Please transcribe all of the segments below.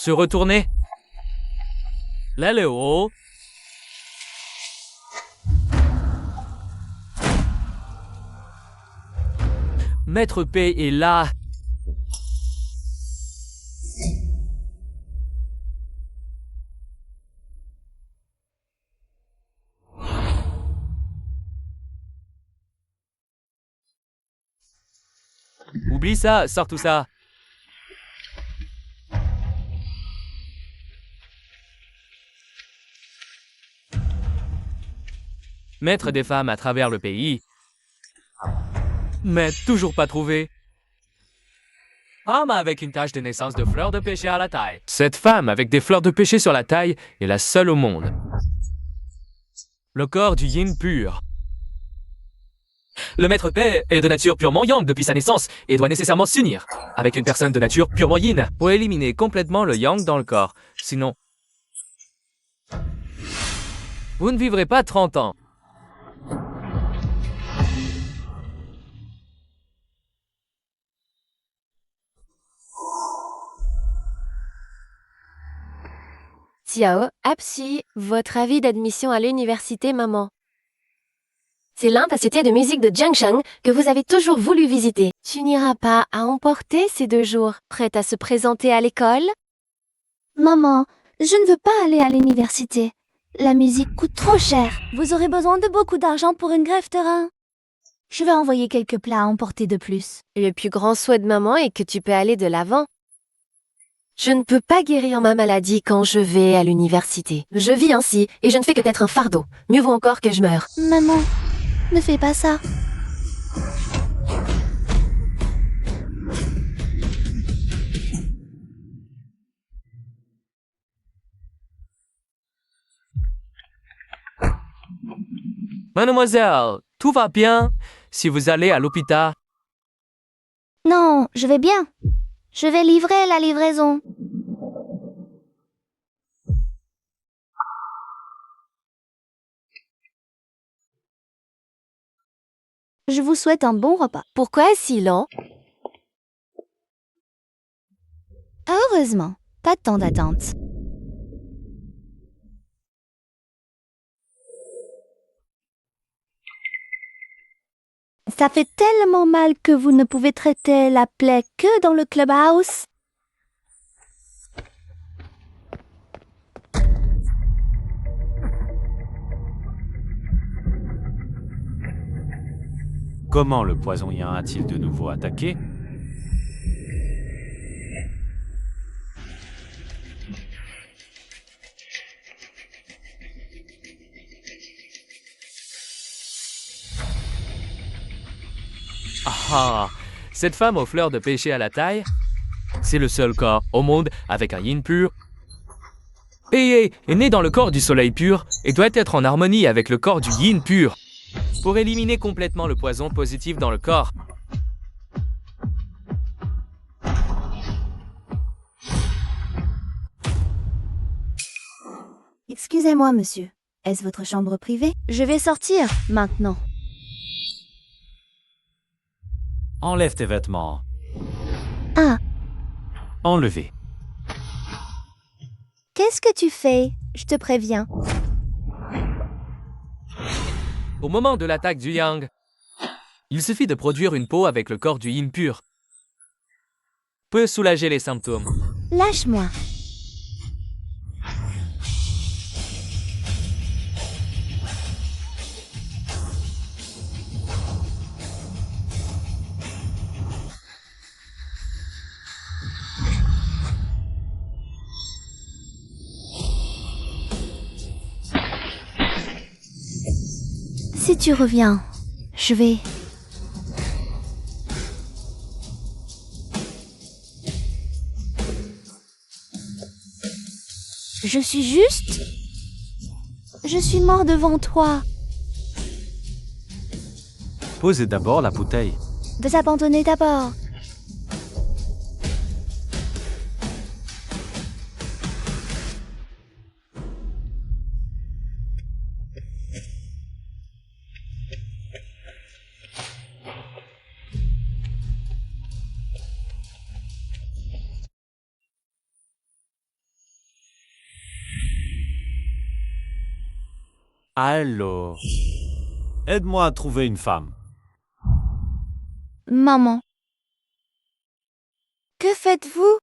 Se retourner. L'aile haut. Maître P est là. Oublie ça, sors tout ça. Mettre des femmes à travers le pays. Mais toujours pas trouvé. Femme avec une tache de naissance de fleurs de péché à la taille. Cette femme avec des fleurs de péché sur la taille est la seule au monde. Le corps du yin pur. Le maître P est de nature purement yang depuis sa naissance et doit nécessairement s'unir avec une personne de nature purement yin pour éliminer complètement le yang dans le corps. Sinon, vous ne vivrez pas 30 ans. Xiao, Apsi, votre avis d'admission à l'université, maman. C'est l'intensité de musique de Jiangsheng que vous avez toujours voulu visiter. Tu n'iras pas à emporter ces 2 jours, prête à se présenter à l'école? Maman, je ne veux pas aller à l'université. La musique coûte trop cher. Vous aurez besoin de beaucoup d'argent pour une greffe de rein. Je vais envoyer quelques plats à emporter de plus. Le plus grand souhait de maman est que tu peux aller de l'avant. Je ne peux pas guérir ma maladie quand je vais à l'université. Je vis ainsi et je ne fais que d'être un fardeau. Mieux vaut encore que je meure. Maman, ne fais pas ça. Mademoiselle, tout va bien si vous allez à l'hôpital. Non, je vais bien. Je vais livrer la livraison. Je vous souhaite un bon repas. Pourquoi si lent? Heureusement, pas de temps d'attente. Ça fait tellement mal que vous ne pouvez traiter la plaie que dans le clubhouse. Comment le poison yin a-t-il de nouveau attaqué? Ah, cette femme aux fleurs de péché à la taille, c'est le seul corps au monde avec un yin pur. Pei est né dans le corps du soleil pur et doit être en harmonie avec le corps du yin pur pour éliminer complètement le poison positif dans le corps. Excusez-moi, monsieur. Est-ce votre chambre privée? Je vais sortir maintenant. Enlève tes vêtements. Ah, Enlevez. qu'est-ce que tu fais? Je te préviens. Au moment de l'attaque du yang, il suffit de produire une peau avec le corps du yin pur. Peut soulager les symptômes. Lâche-moi. Si tu reviens, je vais... Je suis juste... Je suis mort devant toi. Posez d'abord la bouteille. Désabandonner d'abord. Allô. Aide-moi à trouver une femme. Maman. Que faites-vous?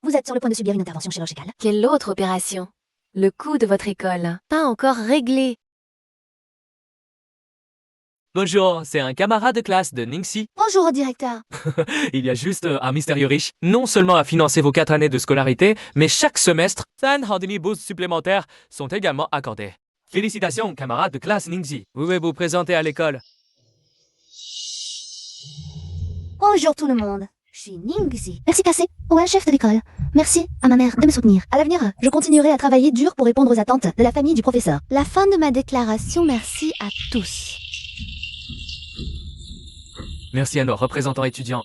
Vous êtes sur le point de subir une intervention chirurgicale. Quelle autre opération? Le coût de votre école. Pas encore réglé. Bonjour, c'est un camarade de classe de Ningxi. Bonjour au directeur. Il y a juste un mystérieux riche, non seulement à financer vos 4 années de scolarité, mais chaque semestre, 5 Houdini boosts supplémentaires sont également accordés. Félicitations, camarade de classe Ningxi. Vous pouvez vous présenter à l'école. Bonjour tout le monde. Je suis Ningxi. Merci Cassé. Ouais, chef de l'école. Merci à ma mère de me soutenir. À l'avenir, je continuerai à travailler dur pour répondre aux attentes de la famille du professeur. La fin de ma déclaration, merci à tous. Merci à nos représentants étudiants.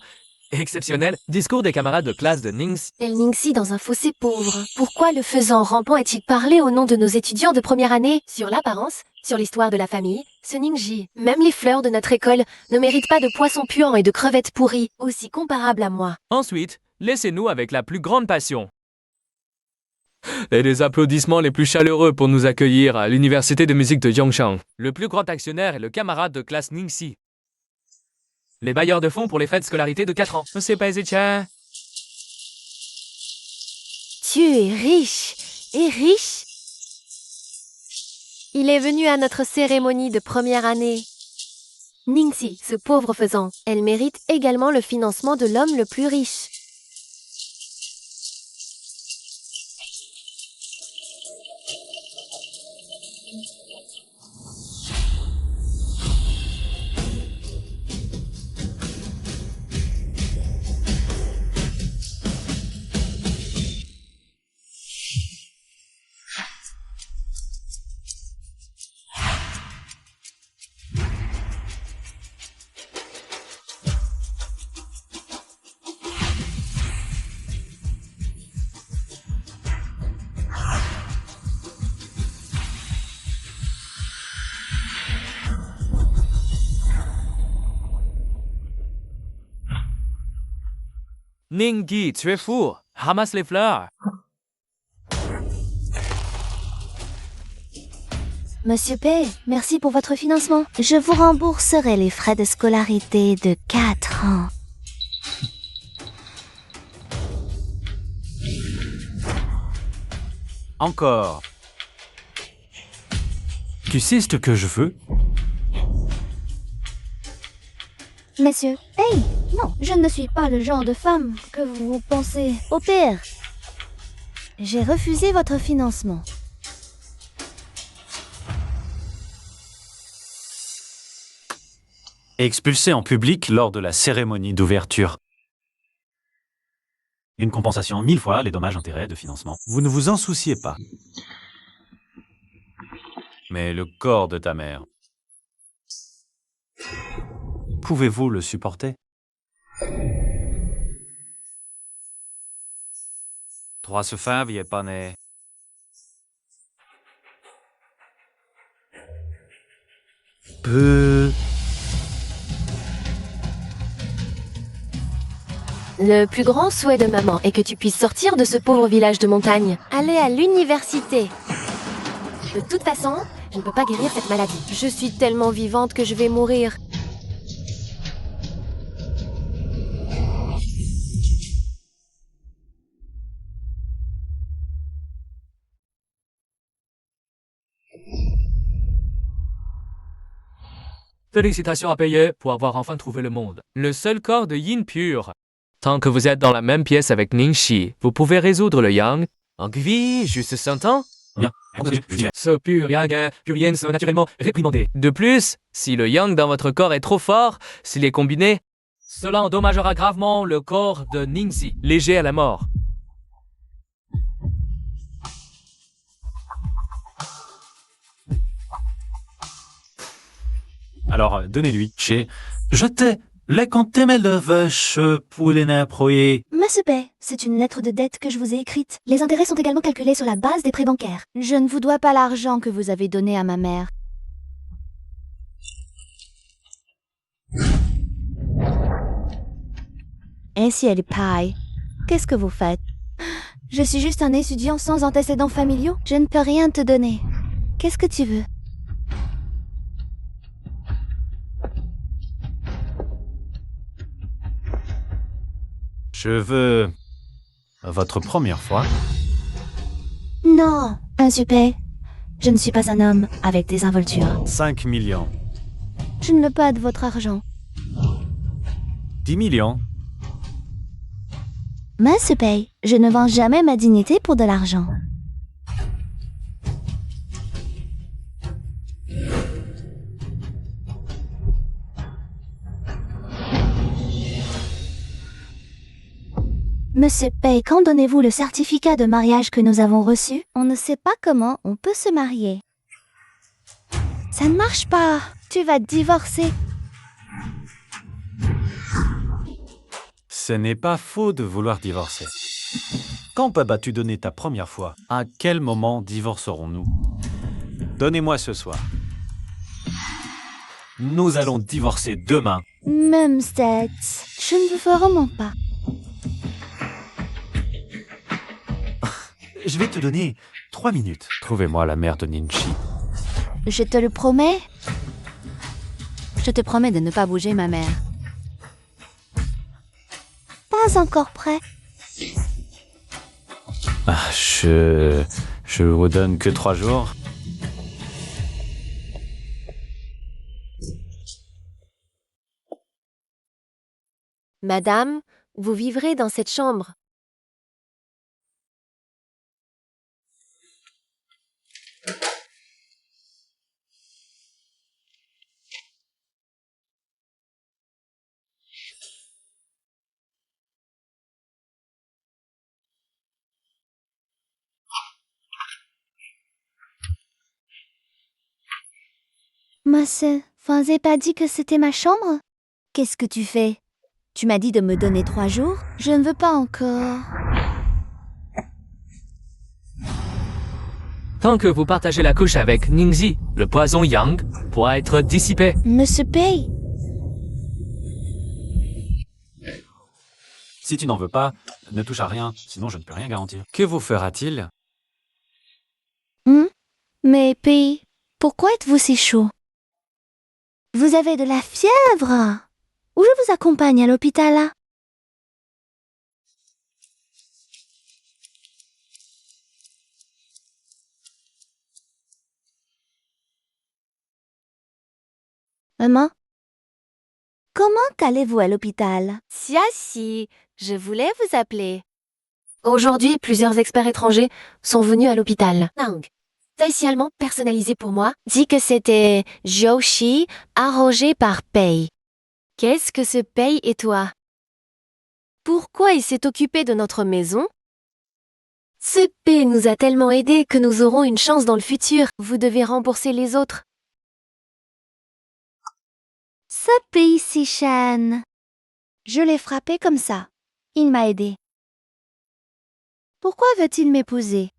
Exceptionnel, discours des camarades de classe de Ningxi. El Ningxi dans un fossé pauvre. Pourquoi le faisant rampant est-il parlé au nom de nos étudiants de première année? Sur l'apparence, sur l'histoire de la famille, ce Ningxi, même les fleurs de notre école, ne méritent pas de poissons puants et de crevettes pourries, aussi comparables à moi. Ensuite, laissez-nous avec la plus grande passion. Et des applaudissements les plus chaleureux pour nous accueillir à l'université de musique de Yongchang. Le plus grand actionnaire est le camarade de classe Ningxi. Les bailleurs de fonds pour les frais de scolarité de 4 ans. C'est pas tiens. Tu es riche. Et riche? Il est venu à notre cérémonie de première année. Ningxi, ce pauvre faisant, elle mérite également le financement de l'homme le plus riche. Ningxi, tu es fou. Ramasse les fleurs. Monsieur P, merci pour votre financement. Je vous rembourserai les frais de scolarité de 4 ans. Encore. Tu sais ce que je veux? Messieurs, hey, non, je ne suis pas le genre de femme que vous pensez. Au pire, j'ai refusé votre financement. Expulsé en public lors de la cérémonie d'ouverture. Une compensation 1000 fois les dommages-intérêts de financement. Vous ne vous en souciez pas. Mais le corps de ta mère, pouvez-vous le supporter? 305 est pas né. Peu. Le plus grand souhait de maman est que tu puisses sortir de ce pauvre village de montagne. Aller à l'université. De toute façon, je ne peux pas guérir cette maladie. Je suis tellement vivante que je vais mourir. Félicitations à payer pour avoir enfin trouvé le monde. Le seul corps de yin pur. Tant que vous êtes dans la même pièce avec Ningxi, vous pouvez résoudre le yang. En vie, juste 100 ans. Ce pur yang, puriens sont naturellement réprimandés. De plus, si le yang dans votre corps est trop fort, s'il est combiné, cela endommagera gravement le corps de Ningxi, léger à la mort. Alors, donnez-lui. Je t'ai les comptes de vache pour les naproyer. Monsieur P, c'est une lettre de dette que je vous ai écrite. Les intérêts sont également calculés sur la base des prêts bancaires. Je ne vous dois pas l'argent que vous avez donné à ma mère. Et si elle paille, qu'est-ce que vous faites? Je suis juste un étudiant sans antécédents familiaux. Je ne peux rien te donner. Qu'est-ce que tu veux? Je veux... votre première fois. Non, Monsieur je ne suis pas un homme avec des involtures. 5 millions. Je ne veux pas de votre argent. 10 millions. Monsieur je ne vends jamais ma dignité pour de l'argent. Monsieur quand donnez-vous le certificat de mariage que nous avons reçu? On ne sait pas comment on peut se marier. Ça ne marche pas. Tu vas divorcer. Ce n'est pas faux de vouloir divorcer. Quand vas-tu donner ta première fois? À quel moment divorcerons-nous? Donnez-moi ce soir. Nous allons divorcer demain. Même Stat, je ne veux vraiment pas. Je vais te donner 3 minutes. Trouvez-moi la mère de Ninchi. Je te le promets. Je te promets de ne pas bouger, ma mère. Pas encore prêt. Ah, je vous donne que 3 jours. Madame, vous vivrez dans cette chambre. Monsieur, vous n'avez pas dit que c'était ma chambre? Qu'est-ce que tu fais? Tu m'as dit de me donner 3 jours? Je ne veux pas encore. Tant que vous partagez la couche avec Ningxi, le poison Yang pourra être dissipé. Monsieur Pei, Si tu n'en veux pas, ne touche à rien, sinon je ne peux rien garantir. Que vous fera-t-il? mais Pei, pourquoi êtes-vous si chaud? Vous avez de la fièvre? Ou je vous accompagne à l'hôpital là? Maman? Comment allez-vous à l'hôpital? Si, je voulais vous appeler. Aujourd'hui, plusieurs experts étrangers sont venus à l'hôpital. Nang, spécialement personnalisé pour moi, dit que c'était Joshi, arrangé par Pei. Qu'est-ce que ce Pei et toi? Pourquoi il s'est occupé de notre maison? Ce Pei nous a tellement aidés que nous aurons une chance dans le futur. Vous devez rembourser les autres. Ce Pei Sichan. Je l'ai frappé comme ça. Il m'a aidé. Pourquoi veut-il m'épouser?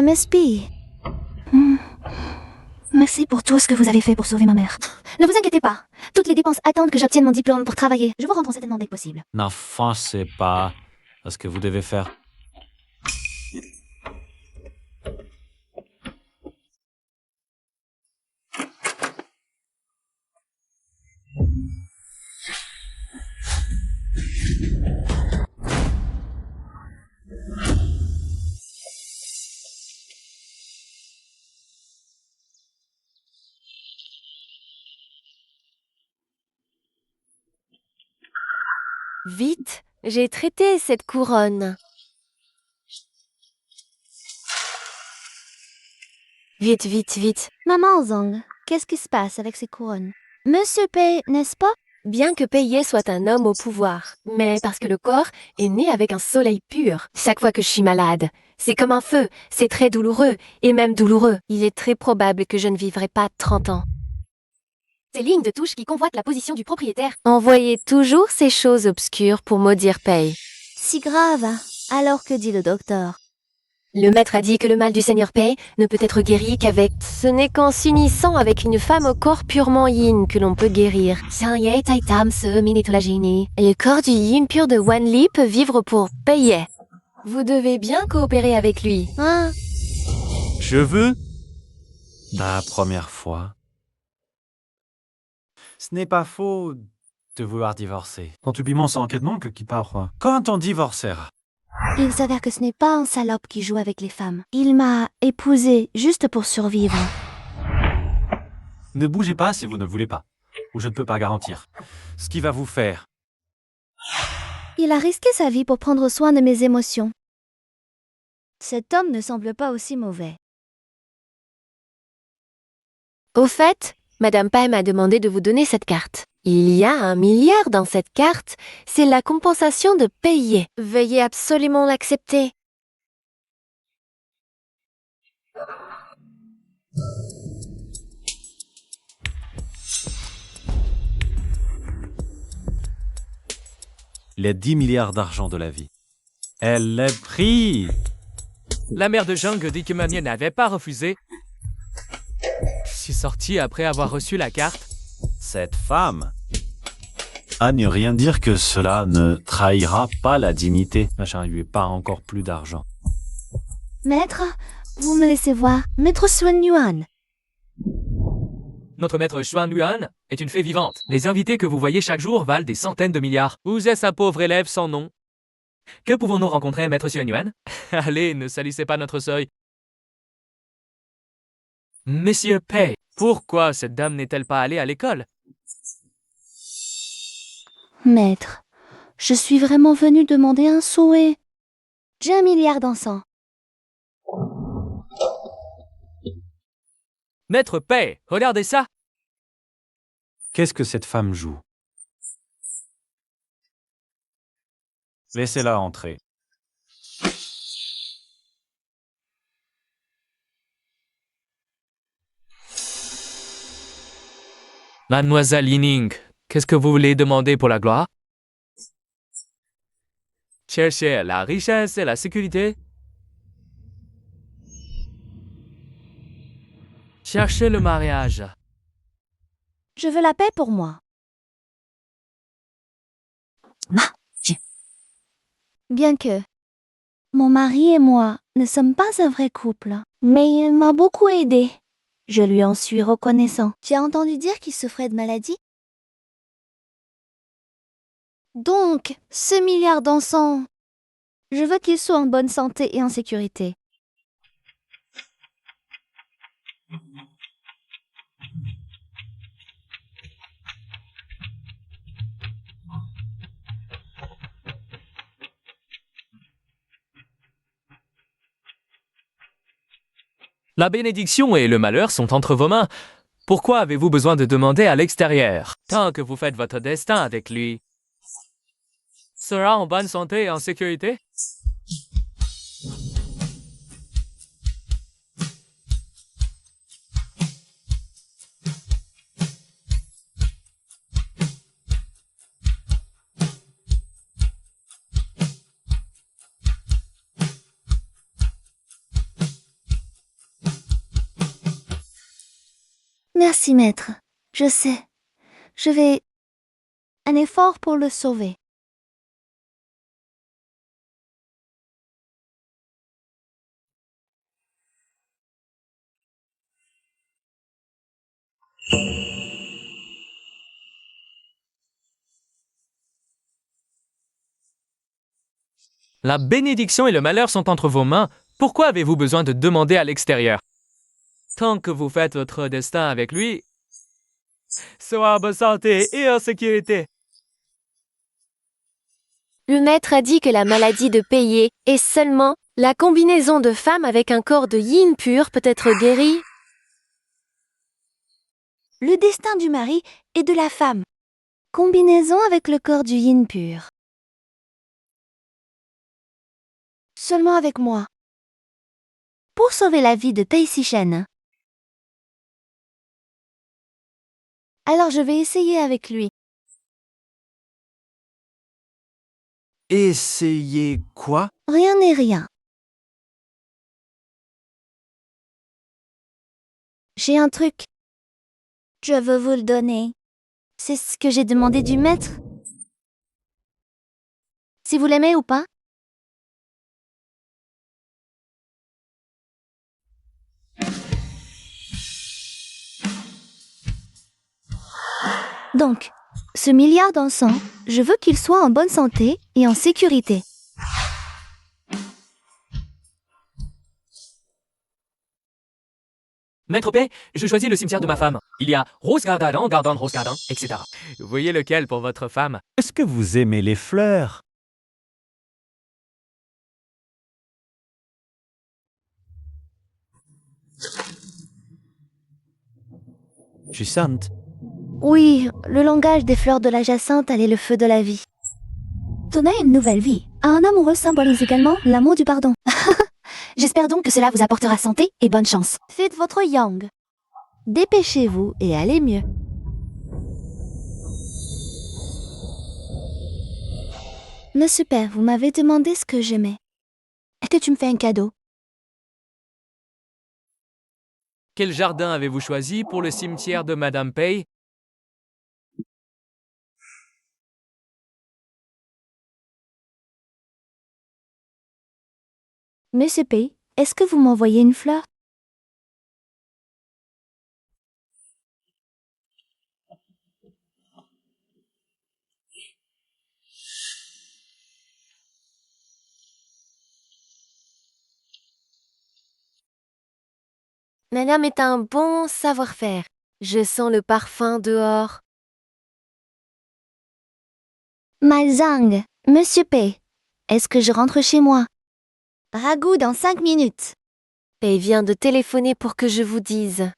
Miss P. Merci pour tout ce que vous avez fait pour sauver ma mère. Ne vous inquiétez pas. Toutes les dépenses attendent que j'obtienne mon diplôme pour travailler. Je vous rends certainement dès que possible. N'enfoncez pas à ce que vous devez faire. Vite, j'ai traité cette couronne. Vite. Maman Zhang, qu'est-ce qui se passe avec ces couronnes? Monsieur Pei, n'est-ce pas? Bien que Pei soit un homme au pouvoir, mais parce que le corps est né avec un soleil pur. Chaque fois que je suis malade, c'est comme un feu, c'est très douloureux, et même douloureux. Il est très probable que je ne vivrai pas 30 ans. Ces lignes de touche qui convoitent la position du propriétaire. Envoyez toujours ces choses obscures pour maudire Pei. si grave. Alors que dit le docteur? Le maître a dit que le mal du Seigneur Pei ne peut être guéri qu'avec... Ce n'est qu'en s'unissant avec une femme au corps purement yin que l'on peut guérir. Et le corps du yin pur de Wan Li peut vivre pour Pei. Vous devez bien coopérer avec lui. Hein? Je veux la première fois. Ce n'est pas faux de vouloir divorcer. Quand tu bimes sans enquête non que qui part. Quand on divorcera. Il s'avère que ce n'est pas un salope qui joue avec les femmes. Il m'a épousée juste pour survivre. Ne bougez pas si vous ne voulez pas. Ou je ne peux pas garantir. Ce qui va vous faire. Il a risqué sa vie pour prendre soin de mes émotions. Cet homme ne semble pas aussi mauvais. Au fait, Madame Pai m'a demandé de vous donner cette carte. Il y a 1 milliard dans cette carte. C'est la compensation de payer. Veuillez absolument l'accepter. Les 10 milliards d'argent de la vie. Elle l'a pris. La mère de Zhang dit que Mamie n'avait pas refusé. Je suis sorti après avoir reçu la carte. Cette femme. À ne rien dire que cela ne trahira pas la dignité. Machin, il lui est pas encore plus d'argent. Maître, vous me laissez voir. Maître Xuan Yuan. Notre maître Xuan Yuan est une fée vivante. Les invités que vous voyez chaque jour valent des centaines de milliards. Vous êtes un pauvre élève sans nom. Que pouvons-nous rencontrer, maître Xuan Yuan? Allez, ne salissez pas notre seuil. Monsieur Pei, pourquoi cette dame n'est-elle pas allée à l'école? Maître, je suis vraiment venu demander un souhait. J'ai 1 milliard d'encens. Maître Pei, regardez ça. Qu'est-ce que cette femme joue? Laissez-la entrer. Mademoiselle Yining, qu'est-ce que vous voulez demander pour la gloire? Cherchez la richesse et la sécurité. Cherchez le mariage. Je veux la paix pour moi. Bien que mon mari et moi ne sommes pas un vrai couple, mais il m'a beaucoup aidé. Je lui en suis reconnaissant. Tu as entendu dire qu'il souffrait de maladie? Donc, ce milliard d'encens, je veux qu'il soit en bonne santé et en sécurité. La bénédiction et le malheur sont entre vos mains. Pourquoi avez-vous besoin de demander à l'extérieur? Tant que vous faites votre destin avec lui, sera en bonne santé et en sécurité? Merci, maître. Je sais. Je vais... un effort pour le sauver. La bénédiction et le malheur sont entre vos mains. Pourquoi avez-vous besoin de demander à l'extérieur? Tant que vous faites votre destin avec lui, soyez en bonne santé et en sécurité. Le maître a dit que la maladie de payer est seulement la combinaison de femmes avec un corps de yin pur peut être guérie. Le destin du mari et de la femme. Combinaison avec le corps du yin pur. Seulement avec moi. Pour sauver la vie de Pei Sishen. Alors je vais essayer avec lui. Essayer quoi? Rien n'est rien. J'ai un truc. Je veux vous le donner. C'est ce que j'ai demandé du maître. Si vous l'aimez ou pas. Donc, ce milliard d'encens, je veux qu'il soit en bonne santé et en sécurité. Maître P, je choisis le cimetière de ma femme. Il y a Rose Garden, Rose Garden, etc. Vous voyez lequel pour votre femme? Est-ce que vous aimez les fleurs? Jacinthe, Oui, le langage des fleurs de la jacinthe allait le feu de la vie. Donner une nouvelle vie à un amoureux symbolise également l'amour du pardon. J'espère donc que cela vous apportera santé et bonne chance. Faites votre yang. Dépêchez-vous et allez mieux. Monsieur Père, vous m'avez demandé ce que j'aimais. Est-ce que tu me fais un cadeau? Quel jardin avez-vous choisi pour le cimetière de Madame Pei? Monsieur P, est-ce que vous m'envoyez une fleur? Madame est un bon savoir-faire. Je sens le parfum dehors. Malzang, Monsieur P, est-ce que je rentre chez moi? Ragoût dans 5 minutes. Pei vient de téléphoner pour que je vous dise.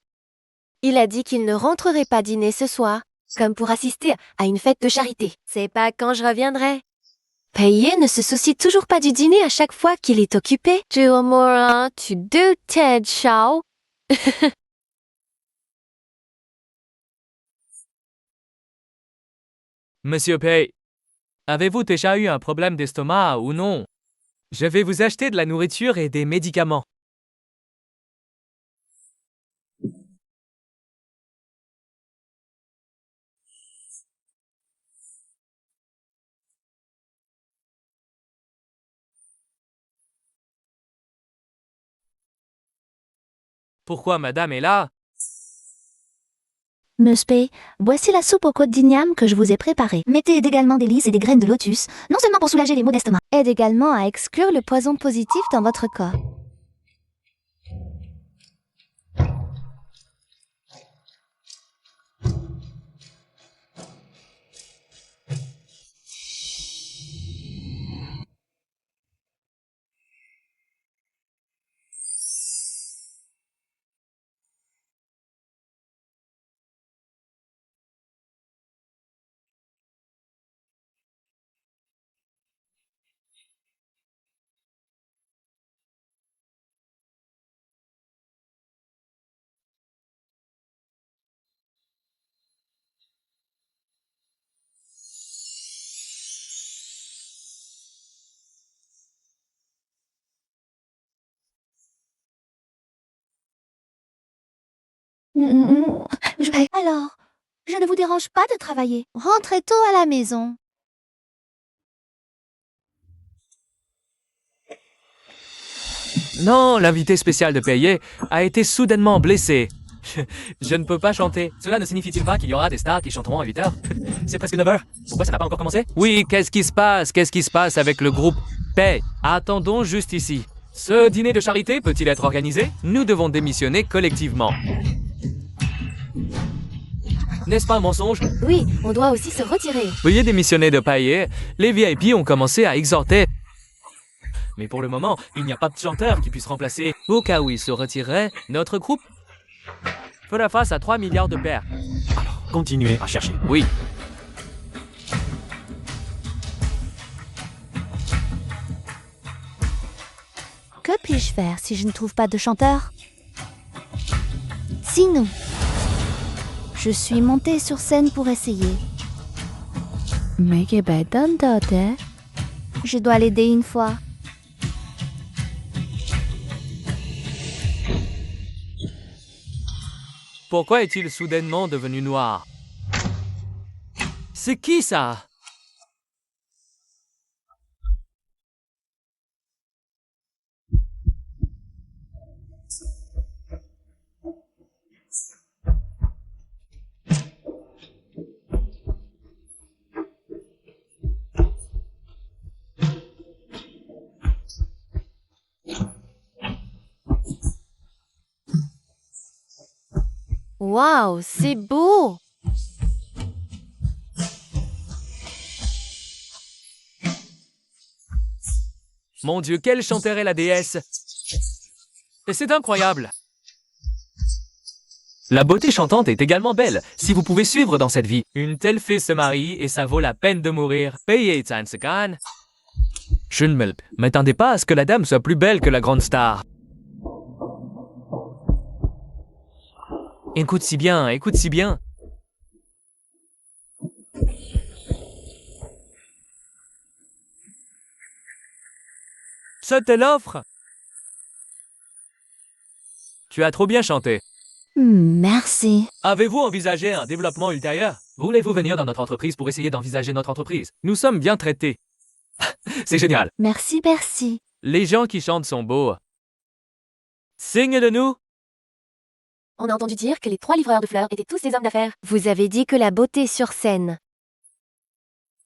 Il a dit qu'il ne rentrerait pas dîner ce soir, comme pour assister à une fête de charité. C'est pas quand je reviendrai. Pei ne se soucie toujours pas du dîner à chaque fois qu'il est occupé. Tu deux Ted Chao. Monsieur Pei, avez-vous déjà eu un problème d'estomac ou non? Je vais vous acheter de la nourriture et des médicaments. Pourquoi madame est là? Monsieur P, voici la soupe aux côtes d'igname que je vous ai préparée. Mettez également des lys et des graines de lotus, non seulement pour soulager les maux d'estomac, aide également à exclure le poison positif dans votre corps. Alors, je ne vous dérange pas de travailler. Rentrez tôt à la maison. Non, l'invité spécial de Pei a été soudainement blessé. Je ne peux pas chanter. Cela ne signifie-t-il pas qu'il y aura des stars qui chanteront à 8 heures? C'est presque 9 heures. Pourquoi ça n'a pas encore commencé? Oui, qu'est-ce qui se passe? Qu'est-ce qui se passe avec le groupe Pei? Attendons juste ici. Ce dîner de charité peut-il être organisé? Nous devons démissionner collectivement. N'est-ce pas un mensonge? Oui, on doit aussi se retirer. Veuillez démissionner de Pei. Les VIP ont commencé à exhorter. Mais pour le moment, il n'y a pas de chanteur qui puisse remplacer. Au cas où il se retirerait, notre groupe fera face à 3 milliards de paires. continuez à chercher. Oui. Que puis-je faire si je ne trouve pas de chanteur? Sinon, je suis montée sur scène pour essayer. Mais que Je dois l'aider une fois. Pourquoi est-il soudainement devenu noir? C'est qui ça? Waouh, c'est beau! Mon Dieu, quelle chanteur est la déesse! Et c'est incroyable! La beauté chantante est également belle, si vous pouvez suivre dans cette vie. Une telle fée se marie et ça vaut la peine de mourir. Payez Tsansekan. Je ne m'attendais pas à ce que la dame soit plus belle que la grande star. Écoute si bien, écoute si bien. C'était l'offre. Tu as trop bien chanté. Merci. Avez-vous envisagé un développement ultérieur? Voulez-vous venir dans notre entreprise pour essayer d'envisager notre entreprise? Nous sommes bien traités. C'est génial. Merci, merci. Les gens qui chantent sont beaux. Signe-le-nous. On a entendu dire que les 3 livreurs de fleurs étaient tous des hommes d'affaires. Vous avez dit que la beauté sur scène.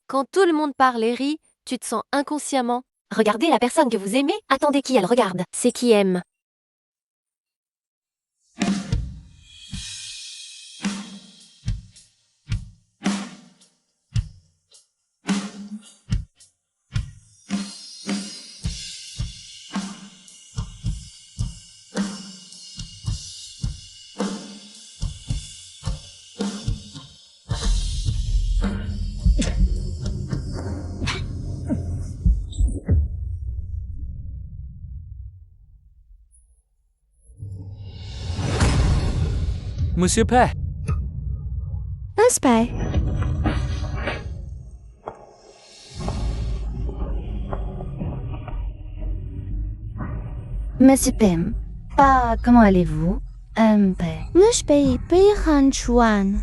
Quand tout le monde parle et rit, tu te sens inconsciemment. Regardez la personne que vous aimez, attendez qui elle regarde. C'est qui aime. Monsieur Pay. Un spy. Monsieur Pem, comment allez-vous? Je paye Han Chuan.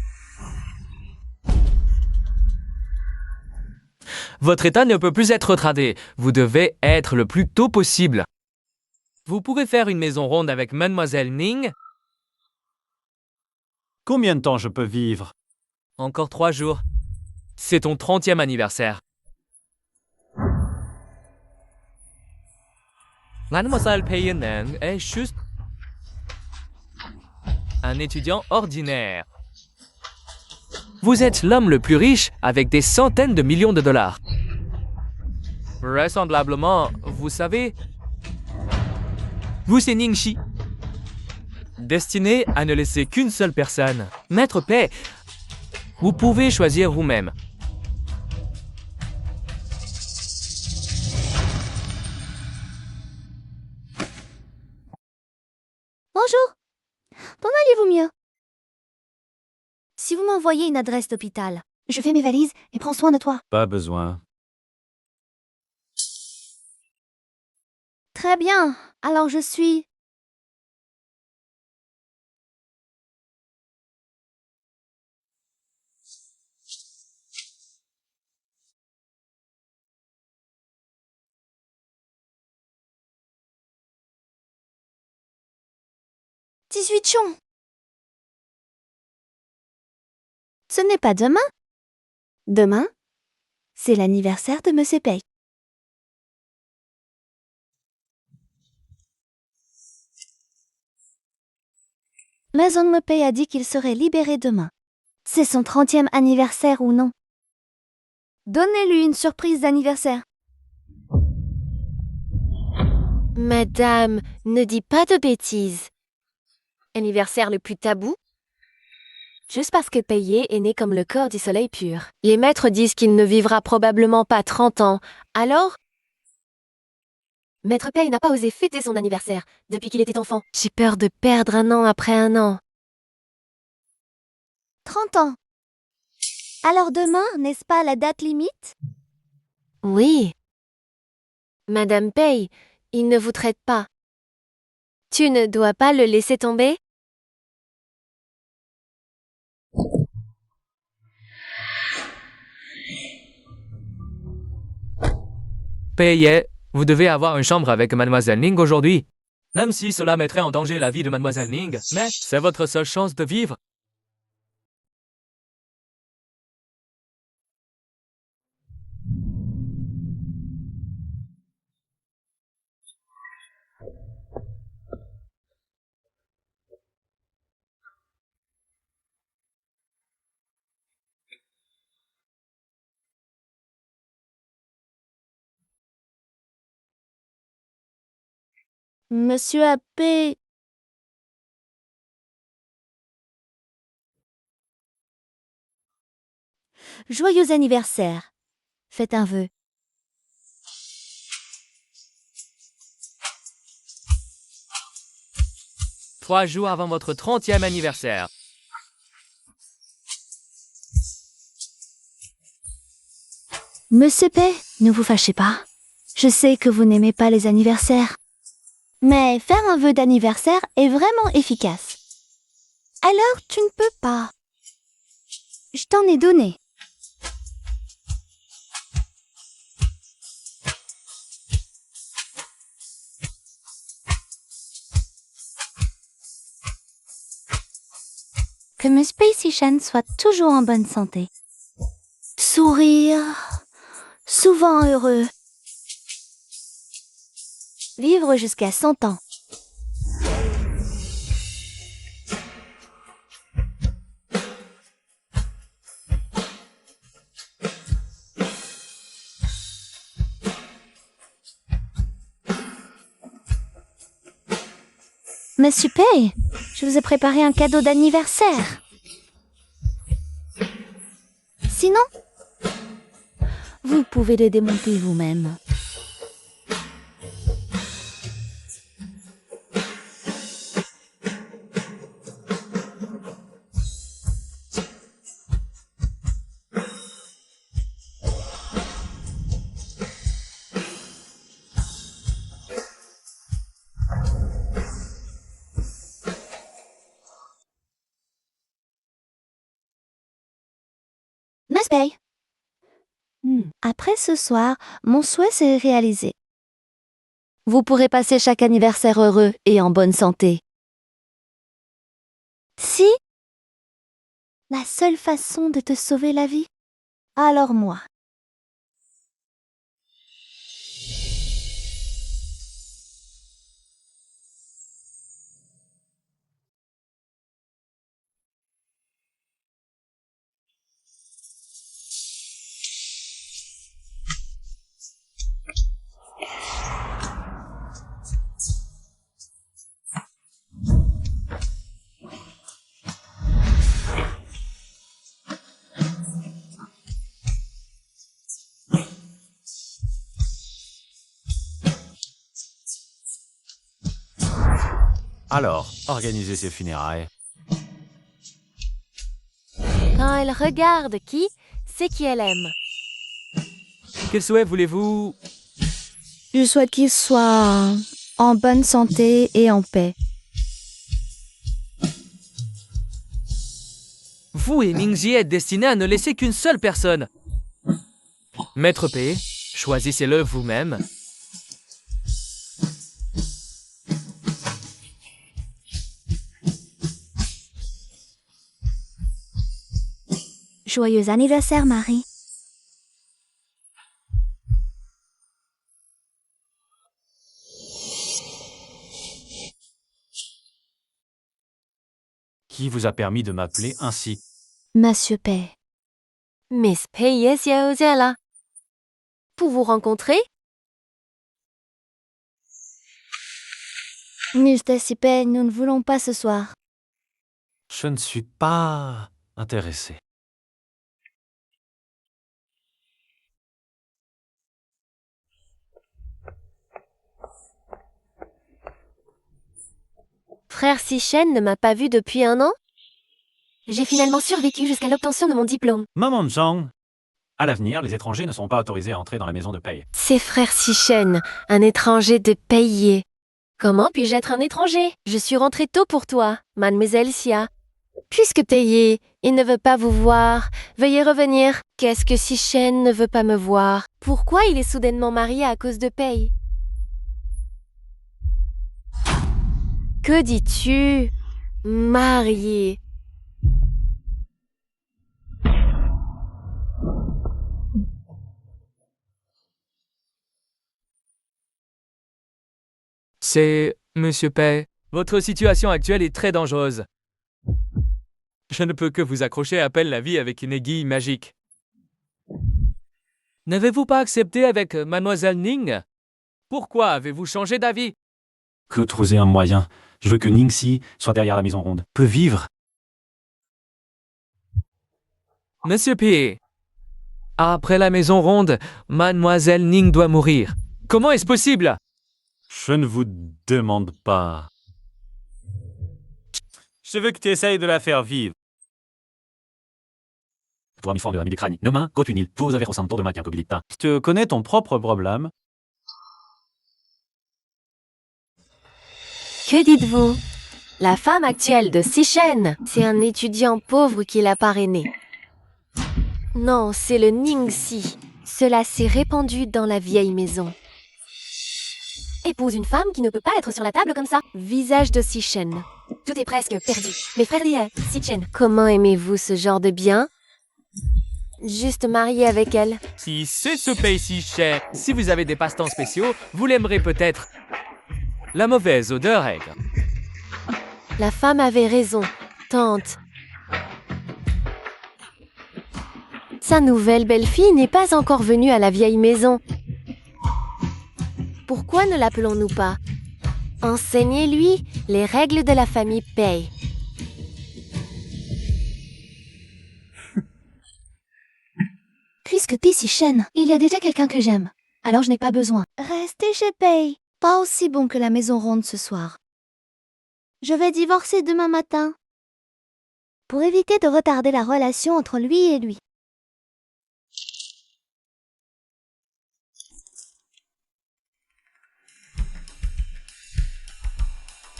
Votre état ne peut plus être retardé. Vous devez être le plus tôt possible. Vous pourrez faire une maison ronde avec Mademoiselle Ning? Combien de temps je peux vivre? Encore 3 jours. C'est ton 30e anniversaire. Mademoiselle Pei Ning est juste un étudiant ordinaire. Vous êtes l'homme le plus riche avec des centaines de millions de dollars. Vraisemblablement, vous savez, vous c'est Ningxi. Destiné à ne laisser qu'une seule personne. Maître Pei, vous pouvez choisir vous-même. Bonjour. Comment allez-vous mieux? Si vous m'envoyez une adresse d'hôpital, je fais mes valises et prends soin de toi. Pas besoin. Très bien. Alors je suis... « 18 Chong. Ce n'est pas demain. Demain, c'est l'anniversaire de Monsieur Pei. Maison Me Pei a dit qu'il serait libéré demain. C'est son 30e anniversaire ou non? Donnez-lui une surprise d'anniversaire. Madame, ne dis pas de bêtises. Anniversaire le plus tabou? Juste parce que Payé est né comme le corps du soleil pur. Les maîtres disent qu'il ne vivra probablement pas 30 ans. Alors? Maître Pei n'a pas osé fêter son anniversaire depuis qu'il était enfant. J'ai peur de perdre un an après un an. 30 ans. Alors demain, n'est-ce pas la date limite? Oui. Madame Pei, il ne vous traite pas. Tu ne dois pas le laisser tomber? Pei, vous devez avoir une chambre avec Mademoiselle Ning aujourd'hui. Même si cela mettrait en danger la vie de Mademoiselle Ning, mais c'est votre seule chance de vivre. Monsieur Appé. Joyeux anniversaire. Faites un vœu. Trois jours avant votre 30e anniversaire. Monsieur Pei, ne vous fâchez pas. Je sais que vous n'aimez pas les anniversaires. Mais faire un vœu d'anniversaire est vraiment efficace. Alors tu ne peux pas. Je t'en ai donné. Que Miss Pei-Sichan soit toujours en bonne santé. Sourire, souvent heureux. Vivre jusqu'à 100 ans. Monsieur Pei, je vous ai préparé un cadeau d'anniversaire. Sinon, vous pouvez le démonter vous-même. Miss Pei. Après ce soir, mon souhait s'est réalisé. Vous pourrez passer chaque anniversaire heureux et en bonne santé. Si la seule façon de te sauver la vie, alors moi. Alors, organisez ces funérailles. Quand elle regarde qui, c'est qui elle aime. Quel souhait voulez-vous? Je souhaite qu'il soit en bonne santé et en paix. Vous et Ningxi êtes destinés à ne laisser qu'une seule personne. Maître Pei, choisissez-le vous-même. Joyeux anniversaire, Marie. Qui vous a permis de m'appeler ainsi? Monsieur Pei. Miss Pei là. Pour vous rencontrer? Miss Pei, nous ne voulons pas ce soir. Je ne suis pas intéressé. Frère Sichan ne m'a pas vu depuis 1 an? J'ai finalement survécu jusqu'à l'obtention de mon diplôme. Maman Zhang, À l'avenir, les étrangers ne seront pas autorisés à entrer dans la maison de paye. Ses frères Sichen, un étranger de payer. Comment puis-je être un étranger? Je suis rentrée tôt pour toi, mademoiselle Sia. Puisque payé, il ne veut pas vous voir. Veuillez revenir. Qu'est-ce que Sichen ne veut pas me voir? Pourquoi il est soudainement marié à cause de paye? Que dis-tu? Marié. C'est... Monsieur Pei, votre situation actuelle est très dangereuse. Je ne peux que vous accrocher à peine la vie avec une aiguille magique. N'avez-vous pas accepté avec mademoiselle Ning? Pourquoi avez-vous changé d'avis? Que trouver un moyen. Je veux que Ningxi soit derrière la maison ronde. Peut vivre. Monsieur Pei, après la maison ronde, mademoiselle Ning doit mourir. Comment est-ce possible? Je ne vous demande pas. Je veux que tu essayes de la faire vivre. Toi, mi forme de la crâne. Nomain, Gotunil, vous avez ressenti de ma capabilité. Tu connais ton propre problème. Que dites-vous? La femme actuelle de Sichen, c'est un étudiant pauvre qui l'a parrainé. Non, c'est le Ningxi. Cela s'est répandu dans la vieille maison. Épouse une femme qui ne peut pas être sur la table comme ça. Visage de Sichen. Tout est presque perdu. Mes frères Sichen. Comment aimez-vous ce genre de bien? Juste marié avec elle. Si c'est ce pays si cher, si vous avez des passe-temps spéciaux, vous l'aimerez peut-être. La mauvaise odeur aigre. La femme avait raison. Tante. Sa nouvelle belle-fille n'est pas encore venue à la vieille maison. Pourquoi ne l'appelons-nous pas? Enseignez-lui les règles de la famille Pei. Puisque t'es si Shen, il y a déjà quelqu'un que j'aime. Alors je n'ai pas besoin. Restez chez Pei. Pas aussi bon que la maison ronde ce soir. Je vais divorcer demain matin. Pour éviter de retarder la relation entre lui et lui.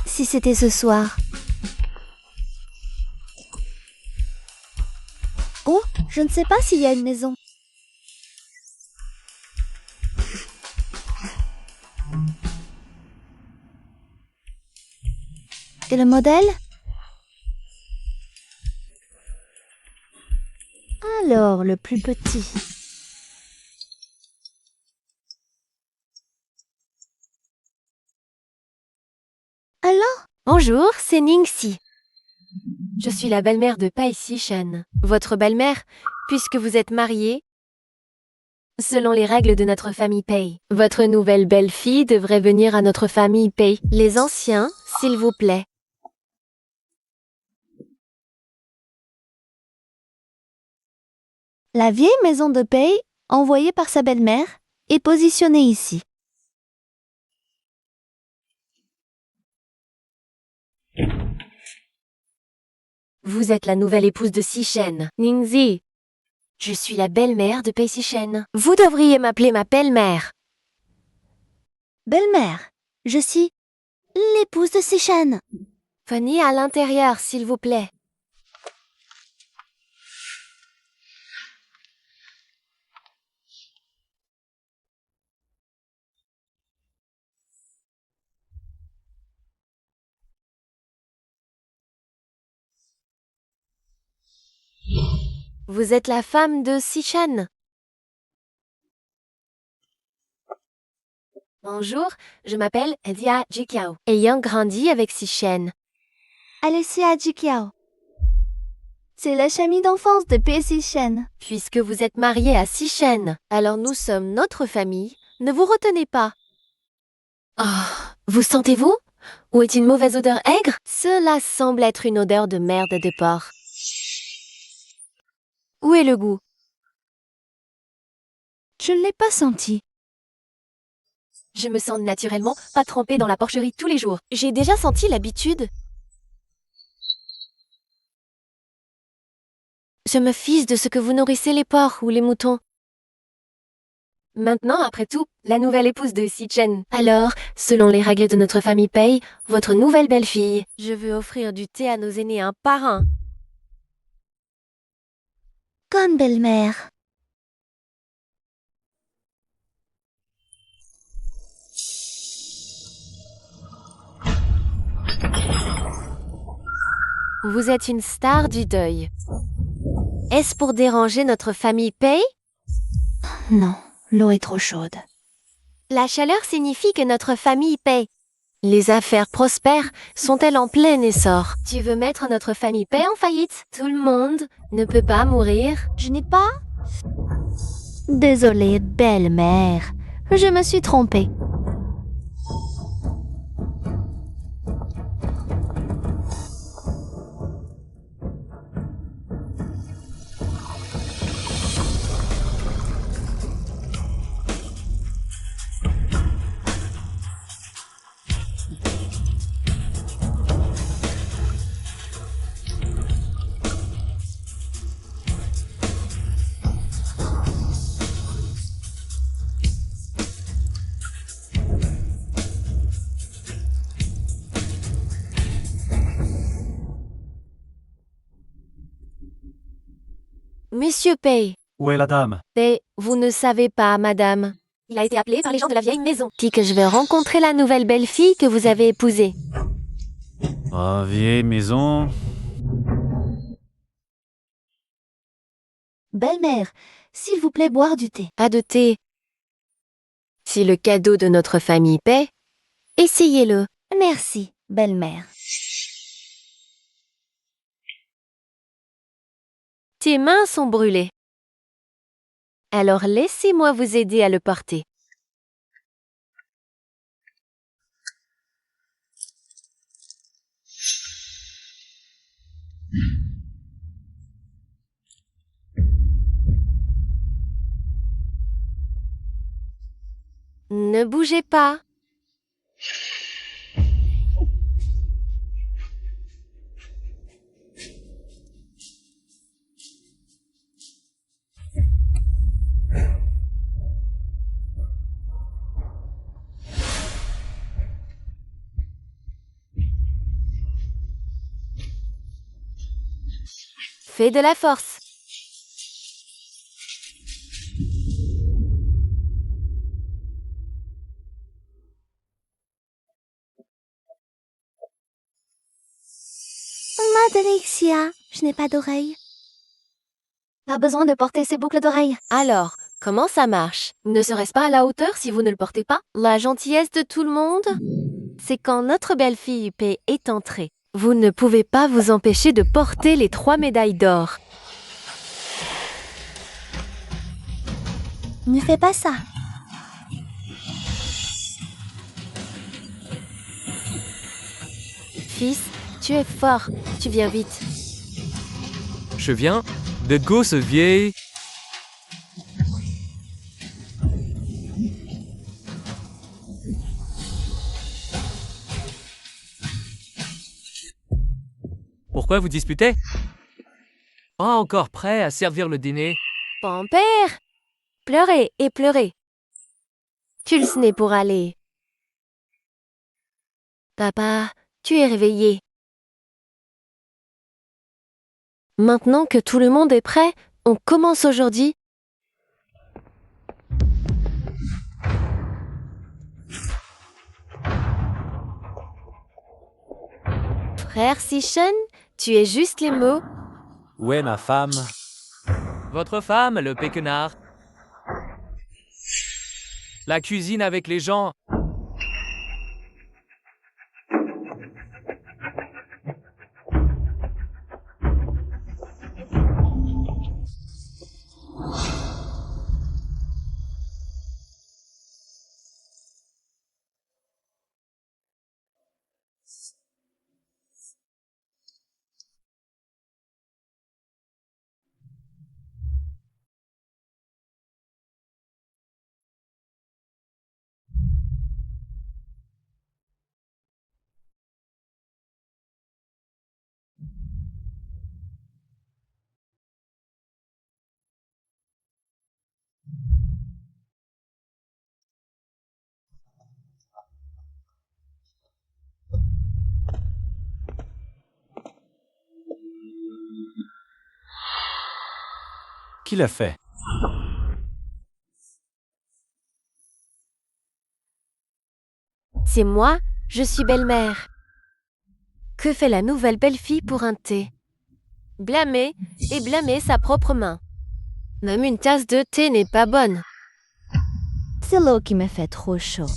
Si c'était ce soir. Oh, je ne sais pas s'il y a une maison. Et le modèle? Alors, le plus petit. Alors? Bonjour, c'est Ningxi. Je suis la belle-mère de Pai Sichen. Votre belle-mère, puisque vous êtes mariée, selon les règles de notre famille Pei. Votre nouvelle belle-fille devrait venir à notre famille Pei. Les anciens, s'il vous plaît. La vieille maison de Pei, envoyée par sa belle-mère, est positionnée ici. Vous êtes la nouvelle épouse de Sichen, Ningxi. Je suis la belle-mère de Pei Sichen. Vous devriez m'appeler ma belle-mère. Belle-mère, je suis l'épouse de Sishan. Venez à l'intérieur, s'il vous plaît. Vous êtes la femme de Sishan. Bonjour, je m'appelle Dia Jikiao, ayant grandi avec Sishan. Alicia Jikiao. C'est la chamie d'enfance de Pei Sishan. Puisque vous êtes mariée à Sishan, alors nous sommes notre famille. Ne vous retenez pas. Oh, vous sentez-vous? Ou est une mauvaise odeur aigre? Cela semble être une odeur de merde de porc. Où est le goût? Je ne l'ai pas senti. Je me sens naturellement pas trempée dans la porcherie tous les jours. J'ai déjà senti l'habitude. Je me fiche de ce que vous nourrissez les porcs ou les moutons. Maintenant, après tout, la nouvelle épouse de Si Chen. Alors, selon les règles de notre famille Pei, votre nouvelle belle-fille. Je veux offrir du thé à nos aînés un par un. Comme belle-mère. Vous êtes une star du deuil. Est-ce pour déranger notre famille Pei? Non, l'eau est trop chaude. La chaleur signifie que notre famille Pei. Les affaires prospères sont-elles en plein essor? Tu veux mettre notre famille Pei en faillite? Tout le monde ne peut pas mourir. Je n'ai pas... Désolée, belle-mère. Je me suis trompée. Monsieur Pei. Où est la dame? Pei, vous ne savez pas, madame. Il a été appelé par les gens de la vieille maison. Dit que je vais rencontrer la nouvelle belle-fille que vous avez épousée. Oh, vieille maison. Belle-mère, s'il vous plaît, boire du thé. Pas de thé. Si le cadeau de notre famille Pei, essayez-le. Merci, belle-mère. Tes mains sont brûlées. Alors laissez-moi vous aider à le porter. Ne bougez pas. Fais de la force. Alexia, je n'ai pas d'oreille. Pas besoin de porter ces boucles d'oreilles. Alors, comment ça marche? Ne serait-ce pas à la hauteur si vous ne le portez pas? La gentillesse de tout le monde? C'est quand notre belle-fille Pei est entrée. Vous ne pouvez pas vous empêcher de porter les 3 médailles d'or. Ne fais pas ça. Fils, tu es fort. Tu viens vite. Je viens de gosse vieille. Pourquoi vous disputez? Pas encore prêt à servir le dîner. Bon père! Pleurez et pleurez. Tulsney pour aller. Papa, tu es réveillé. Maintenant que tout le monde est prêt, on commence aujourd'hui. Frère Sichon, tu es juste les mots. Où est ma femme? Votre femme, le péquenard. La cuisine avec les gens. Qui l'a fait? C'est moi, je suis belle-mère. Que fait la nouvelle belle-fille pour un thé? Blâmer et blâmer sa propre main. Même une tasse de thé n'est pas bonne. C'est l'eau qui me fait trop chaud.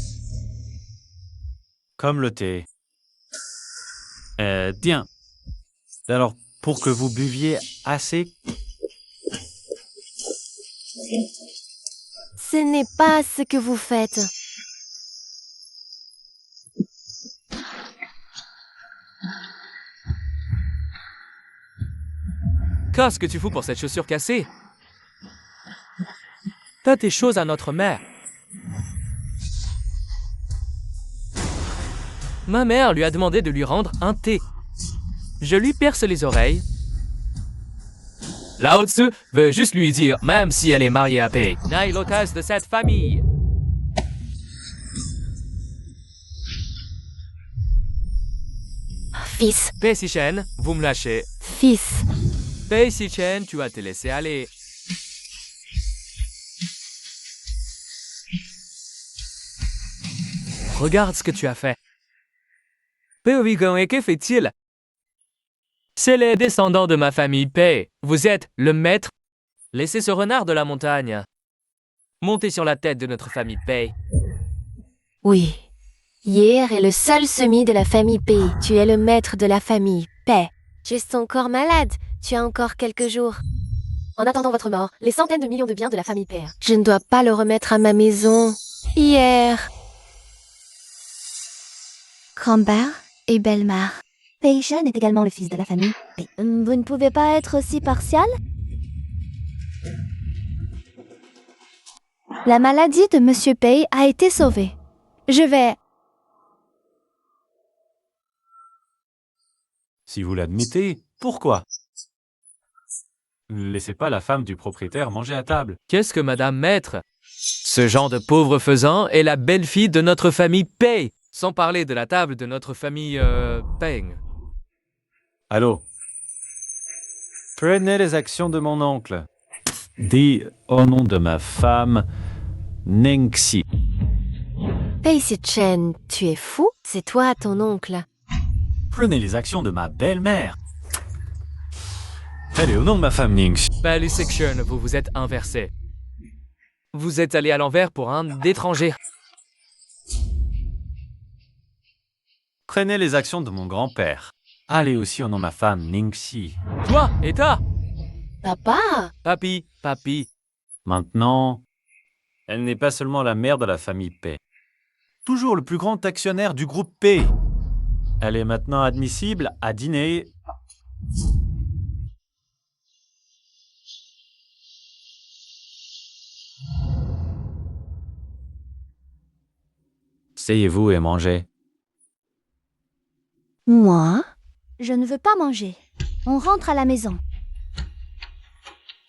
Comme le thé. Bien. Alors, pour que vous buviez assez, Ce n'est pas ce que vous faites. Qu'est-ce que tu fous pour cette chaussure cassée? T'as tes choses à notre mère. Ma mère lui a demandé de lui rendre un thé. Je lui perce les oreilles. Lao Tzu veut juste lui dire, même si elle est mariée à Pei, n'aille l'hôtesse de cette famille. Fils, Pei Sichen, vous me lâchez. fils. Pei Sichen, tu vas te laisser aller. Regarde ce que tu as fait. Pei Wigon, et que fait-il? C'est les descendants de ma famille Pei. Vous êtes le maître. Laissez ce renard de la montagne. Montez sur la tête de notre famille Pei. Oui. Hier est le seul semi de la famille Pei. Tu es le maître de la famille Pei. Tu es encore malade. Tu as encore quelques jours. En attendant votre mort, les centaines de millions de biens de la famille Pei. Je ne dois pas le remettre à ma maison. Hier. Grand-père et belle-mère. Pei Shen est également le fils de la famille Pei. Vous ne pouvez pas être aussi partial? La maladie de Monsieur Pei a été sauvée. Je vais... si vous l'admettez, pourquoi? Ne laissez pas la femme du propriétaire manger à table. Qu'est-ce que Madame Maître? Ce genre de pauvre faisant est la belle-fille de notre famille Pei, sans parler de la table de notre famille Peng. Allô? Prenez les actions de mon oncle. Dis au nom de ma femme, Nengxi. Pei Sichen, tu es fou? C'est toi, ton oncle. Prenez les actions de ma belle-mère. Allez, au nom de ma femme, Ningxi. Pei Section, vous vous êtes inversé. Vous êtes allé à l'envers pour un étranger. Prenez les actions de mon grand-père. Allez aussi au nom de ma femme, Ningxi. Toi, Eta, Papa! papi. Maintenant, elle n'est pas seulement la mère de la famille Pei. Toujours le plus grand actionnaire du groupe Pei. Elle est maintenant admissible à dîner. Asseyez-vous et mangez. Moi? Je ne veux pas manger. On rentre à la maison.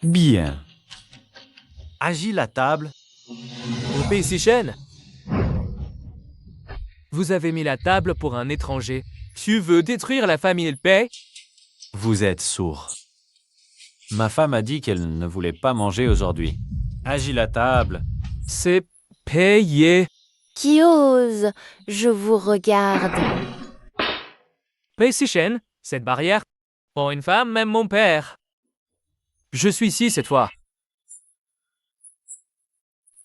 Bien. Agis la table. Pei Sichen, vous avez mis la table pour un étranger. Tu veux détruire la famille Pei? Vous êtes sourd. Ma femme a dit qu'elle ne voulait pas manger aujourd'hui. Agis la table. C'est payé. Qui ose? Je vous regarde. Pei Sichen, cette barrière. Pour une femme, même mon père. Je suis ici cette fois.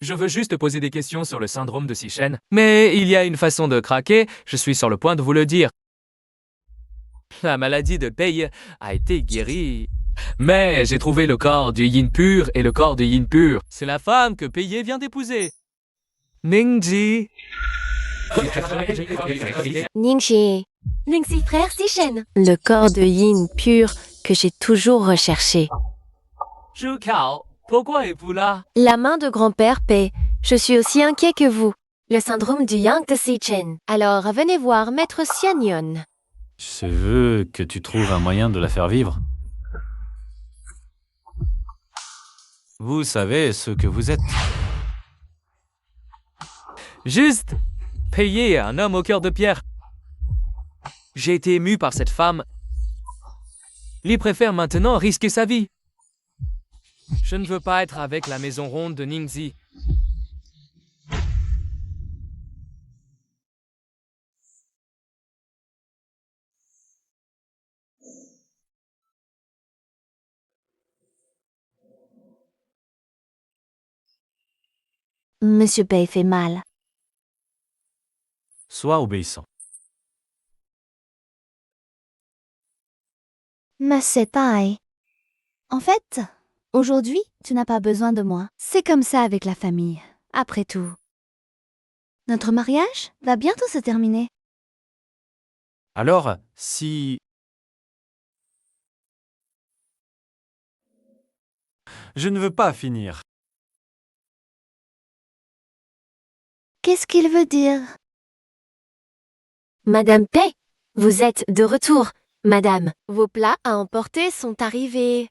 Je veux juste poser des questions sur le syndrome de Sichen, mais il y a une façon de craquer, je suis sur le point de vous le dire. La maladie de Pei a été guérie. Mais j'ai trouvé le corps du yin pur et le corps du yin pur. C'est la femme que Pei vient d'épouser. Ningji. Ningxi. Ningxi, frère Sichen. Le corps de yin pur que j'ai toujours recherché. Zhu Kao, pourquoi es-vous là? La main de grand-père Pei. Je suis aussi inquiet que vous. Le syndrome du yang de Sichen. Alors, venez voir Maître Xianyon. Je veux que tu trouves un moyen de la faire vivre. Vous savez ce que vous êtes. Juste payer un homme au cœur de pierre. J'ai été ému par cette femme. Il préfère maintenant risquer sa vie. Je ne veux pas être avec la maison ronde de Ningxi. Monsieur Pei fait mal. Sois obéissant. Monsieur Tai. En fait, aujourd'hui, tu n'as pas besoin de moi. C'est comme ça avec la famille. Après tout. Notre mariage va bientôt se terminer. Alors, si... Je ne veux pas finir. Qu'est-ce qu'il veut dire? Madame Pei, vous êtes de retour. Madame, vos plats à emporter sont arrivés.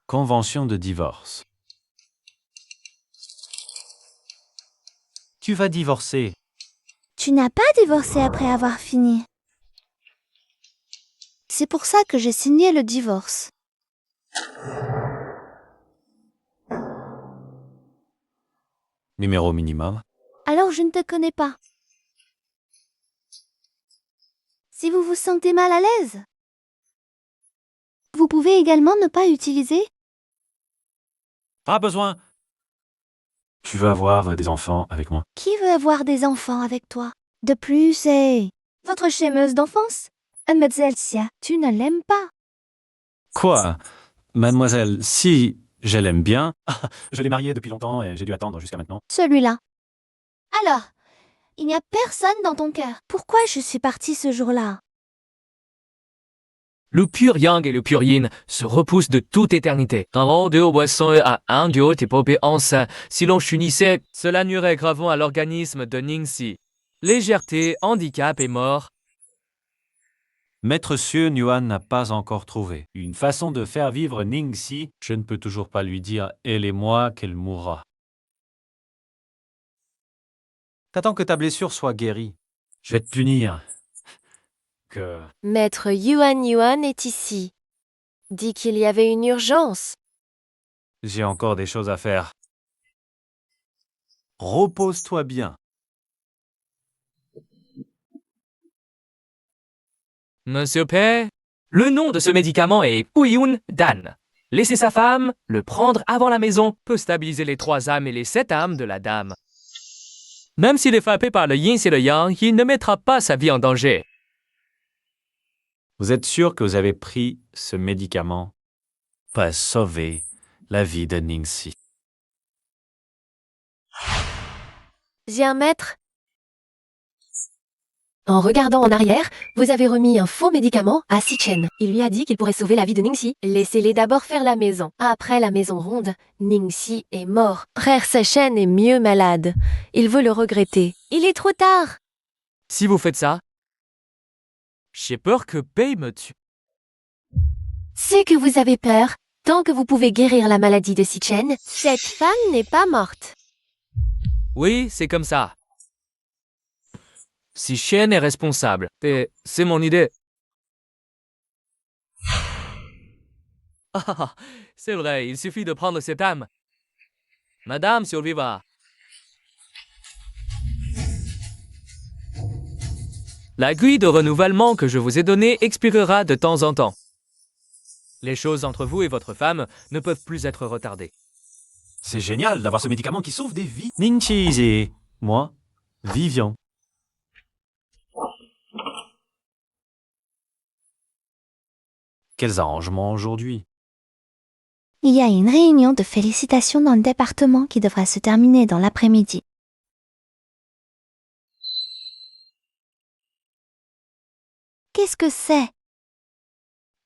Convention de divorce. Tu vas divorcer. Tu n'as pas divorcé après avoir fini. C'est pour ça que j'ai signé le divorce. Numéro minimum. Alors je ne te connais pas. Si vous vous sentez mal à l'aise, vous pouvez également ne pas utiliser. Pas besoin. Tu veux avoir des enfants avec moi? Qui veut avoir des enfants avec toi? De plus, c'est votre schémeuse d'enfance, Mademoiselle Xia. Tu ne l'aimes pas. Quoi? Mademoiselle, si je l'aime bien... Je l'ai mariée depuis longtemps et j'ai dû attendre jusqu'à maintenant. Celui-là. Alors, il n'y a personne dans ton cœur. Pourquoi je suis partie ce jour-là? Le pur yang et le pur yin se repoussent de toute éternité. Quand deux boissons à un duo popé enceint, si l'on chunissait, cela nuirait gravement à l'organisme de Ningxi. Légèreté, handicap et mort. Maître Xue Nuan n'a pas encore trouvé une façon de faire vivre Ningxi. Je ne peux toujours pas lui dire, elle et moi, qu'elle mourra. T'attends que ta blessure soit guérie. Je vais te punir. Que... Maître Yuan est ici. Dit qu'il y avait une urgence. J'ai encore des choses à faire. Repose-toi bien. Monsieur Pei, le nom de ce médicament est Puyun Dan. Laisser sa femme le prendre avant la maison peut stabiliser les 3 âmes et les 7 âmes de la dame. Même s'il est frappé par le yin et le yang, il ne mettra pas sa vie en danger. Vous êtes sûr que vous avez pris ce médicament pour sauver la vie de Ningxi? J'ai un maître. En regardant en arrière, vous avez remis un faux médicament à Xichen. Il lui a dit qu'il pourrait sauver la vie de Ningxi. Laissez-les d'abord faire la maison. Après la maison ronde, Ningxi est mort. Frère Xichen est mieux malade. Il veut le regretter. Il est trop tard. Si vous faites ça, j'ai peur que Pei me tue. C'est que vous avez peur. Tant que vous pouvez guérir la maladie de Xichen, cette femme n'est pas morte. Oui, c'est comme ça. Si Shen est responsable, et c'est mon idée. Ah, c'est vrai, il suffit de prendre cette âme. Madame survivra. La grille de renouvellement que je vous ai donnée expirera de temps en temps. Les choses entre vous et votre femme ne peuvent plus être retardées. C'est génial d'avoir ce médicament qui sauve des vies. Ningxi et moi vivions. Quels arrangements aujourd'hui? Il y a une réunion de félicitations dans le département qui devra se terminer dans l'après-midi. Qu'est-ce que c'est?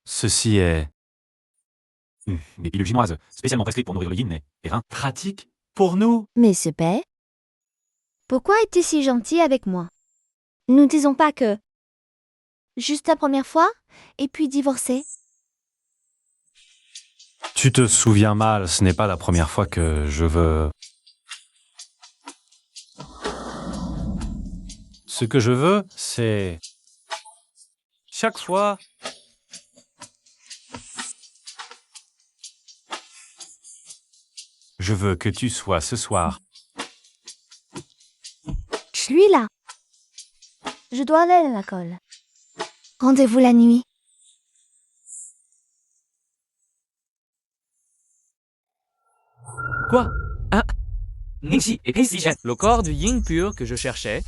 Ceci est... Des pilules chinoises, spécialement prescrites pour nourrir le yin et rein. Pratique pour nous. Monsieur Pei, Pourquoi es-tu si gentil avec moi? Nous disons pas que... Juste la première fois, et puis divorcer? Tu te souviens mal, ce n'est pas la première fois que je veux... Ce que je veux, c'est... Chaque fois... Je veux que tu sois ce soir. Je suis là. Je dois aller à l'école. Rendez-vous la nuit. Quoi? Hein? Ningxi et Pei Sishen, le corps du yin pur que je cherchais.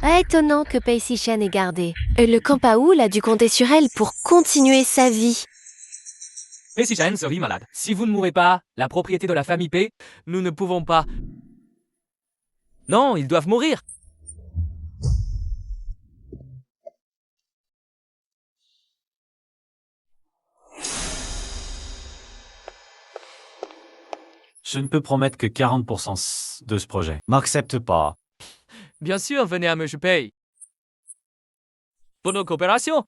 Étonnant que Pei Sishen ait gardé. Et le Kampaoul a dû compter sur elle pour continuer sa vie. Pei Sishen se rit malade. Si vous ne mourrez pas, la propriété de la famille Pei, nous ne pouvons pas. Non, ils doivent mourir. Je ne peux promettre que 40% de ce projet. M'accepte pas. Bien sûr, venez à Monsieur Pei. Pour nos coopérations.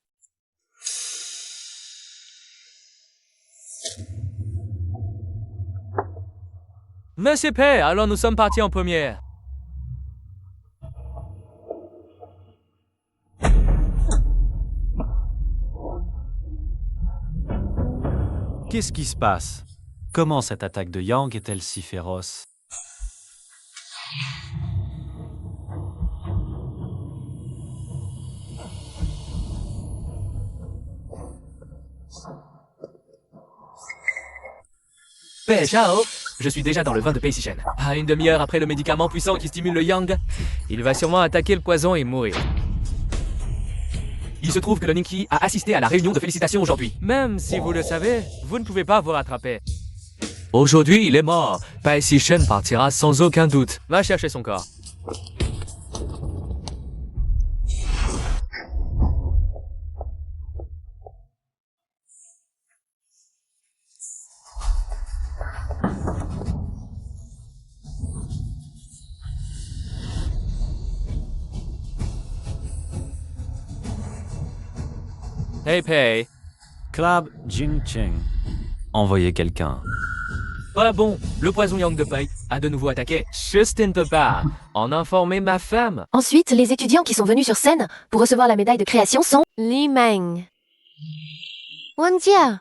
Monsieur Pei, alors nous sommes partis en première. Qu'est-ce qui se passe? Comment cette attaque de Yang est-elle si féroce? Pei Chao, je suis déjà dans le vin de Pei Sishen. À une demi-heure après le médicament puissant qui stimule le yang, il va sûrement attaquer le poison et mourir. Il se trouve que le Ningxi a assisté à la réunion de félicitations aujourd'hui. Même si vous le savez, vous ne pouvez pas vous rattraper. Aujourd'hui, il est mort. Pei Sishen partira sans aucun doute. Va chercher son corps. Hey Pei. Club Jingcheng. Envoyez quelqu'un. Pas bon, le poison yang de Pei a de nouveau attaqué. Juste ne peut pas en informer ma femme. Ensuite, les étudiants qui sont venus sur scène pour recevoir la médaille de création sont Li Meng, Wang Jia,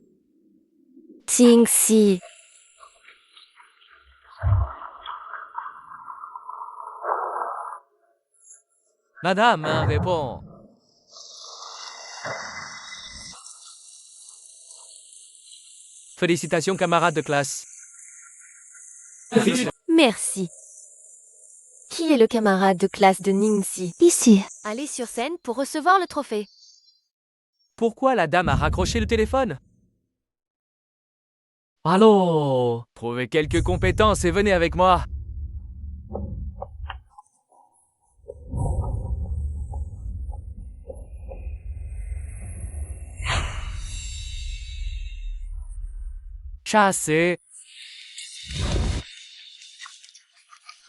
Ting Si, Madame, répond. Félicitations, camarades de classe. Merci. Qui est le camarade de classe de Ningxi? Ici. Allez sur scène pour recevoir le trophée. Pourquoi la dame a raccroché le téléphone? Allô? Trouvez quelques compétences et venez avec moi. Chassé.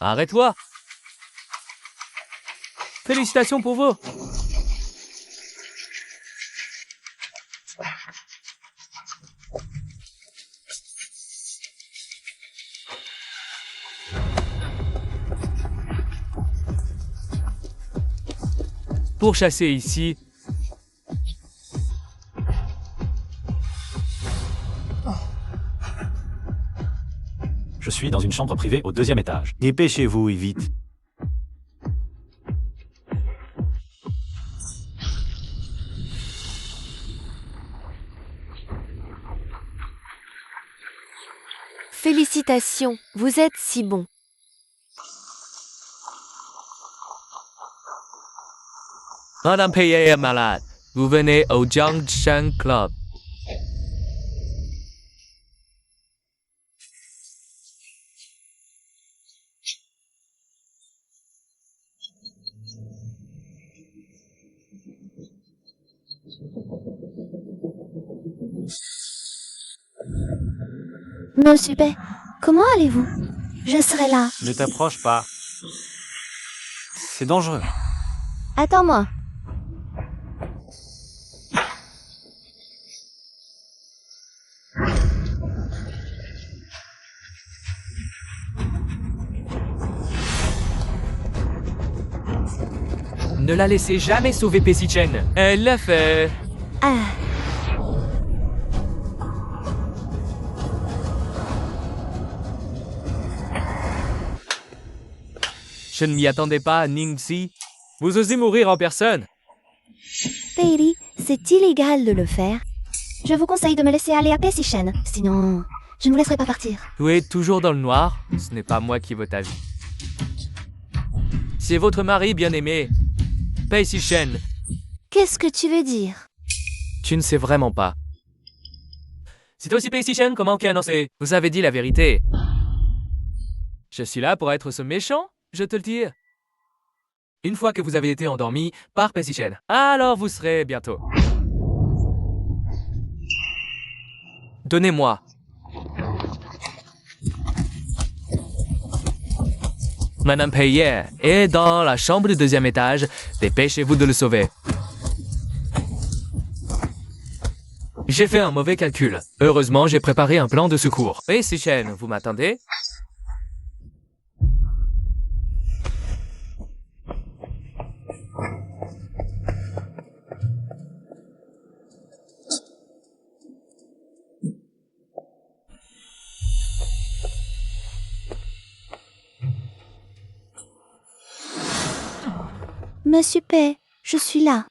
Arrête-toi. Félicitations pour vous. Pour chasser ici, Je suis dans une chambre privée au 2e étage. Dépêchez-vous et vite. Félicitations, vous êtes si bon. Madame Pei est malade. Vous venez au Jiangsheng Club. Monsieur Pei, comment allez-vous? Je serai là. Ne t'approche pas. C'est dangereux. Attends-moi. Ne la laissez jamais sauver Pei Chen. Elle l'a fait. Ah, Je ne m'y attendais pas, Ningxi. Vous osez mourir en personne. Pei, c'est illégal de le faire. Je vous conseille de me laisser aller à Pei Chen. Sinon, je ne vous laisserai pas partir. Tu es toujours dans le noir. Ce n'est pas moi qui veux ta vie. C'est votre mari bien-aimé, Pei Chen. Qu'est-ce que tu veux dire? Tu ne sais vraiment pas. C'est aussi Pei Chen, comment qui a annoncé? Vous avez dit la vérité. Je suis là pour être ce méchant, je te le dis. Une fois que vous avez été endormi par Pei Chen, alors vous serez bientôt. Donnez-moi. Madame Pei est dans la chambre du deuxième étage. Dépêchez-vous de le sauver. J'ai fait un mauvais calcul. Heureusement, j'ai préparé un plan de secours. Pei Chen, vous m'attendez? Monsieur Pei, je suis là.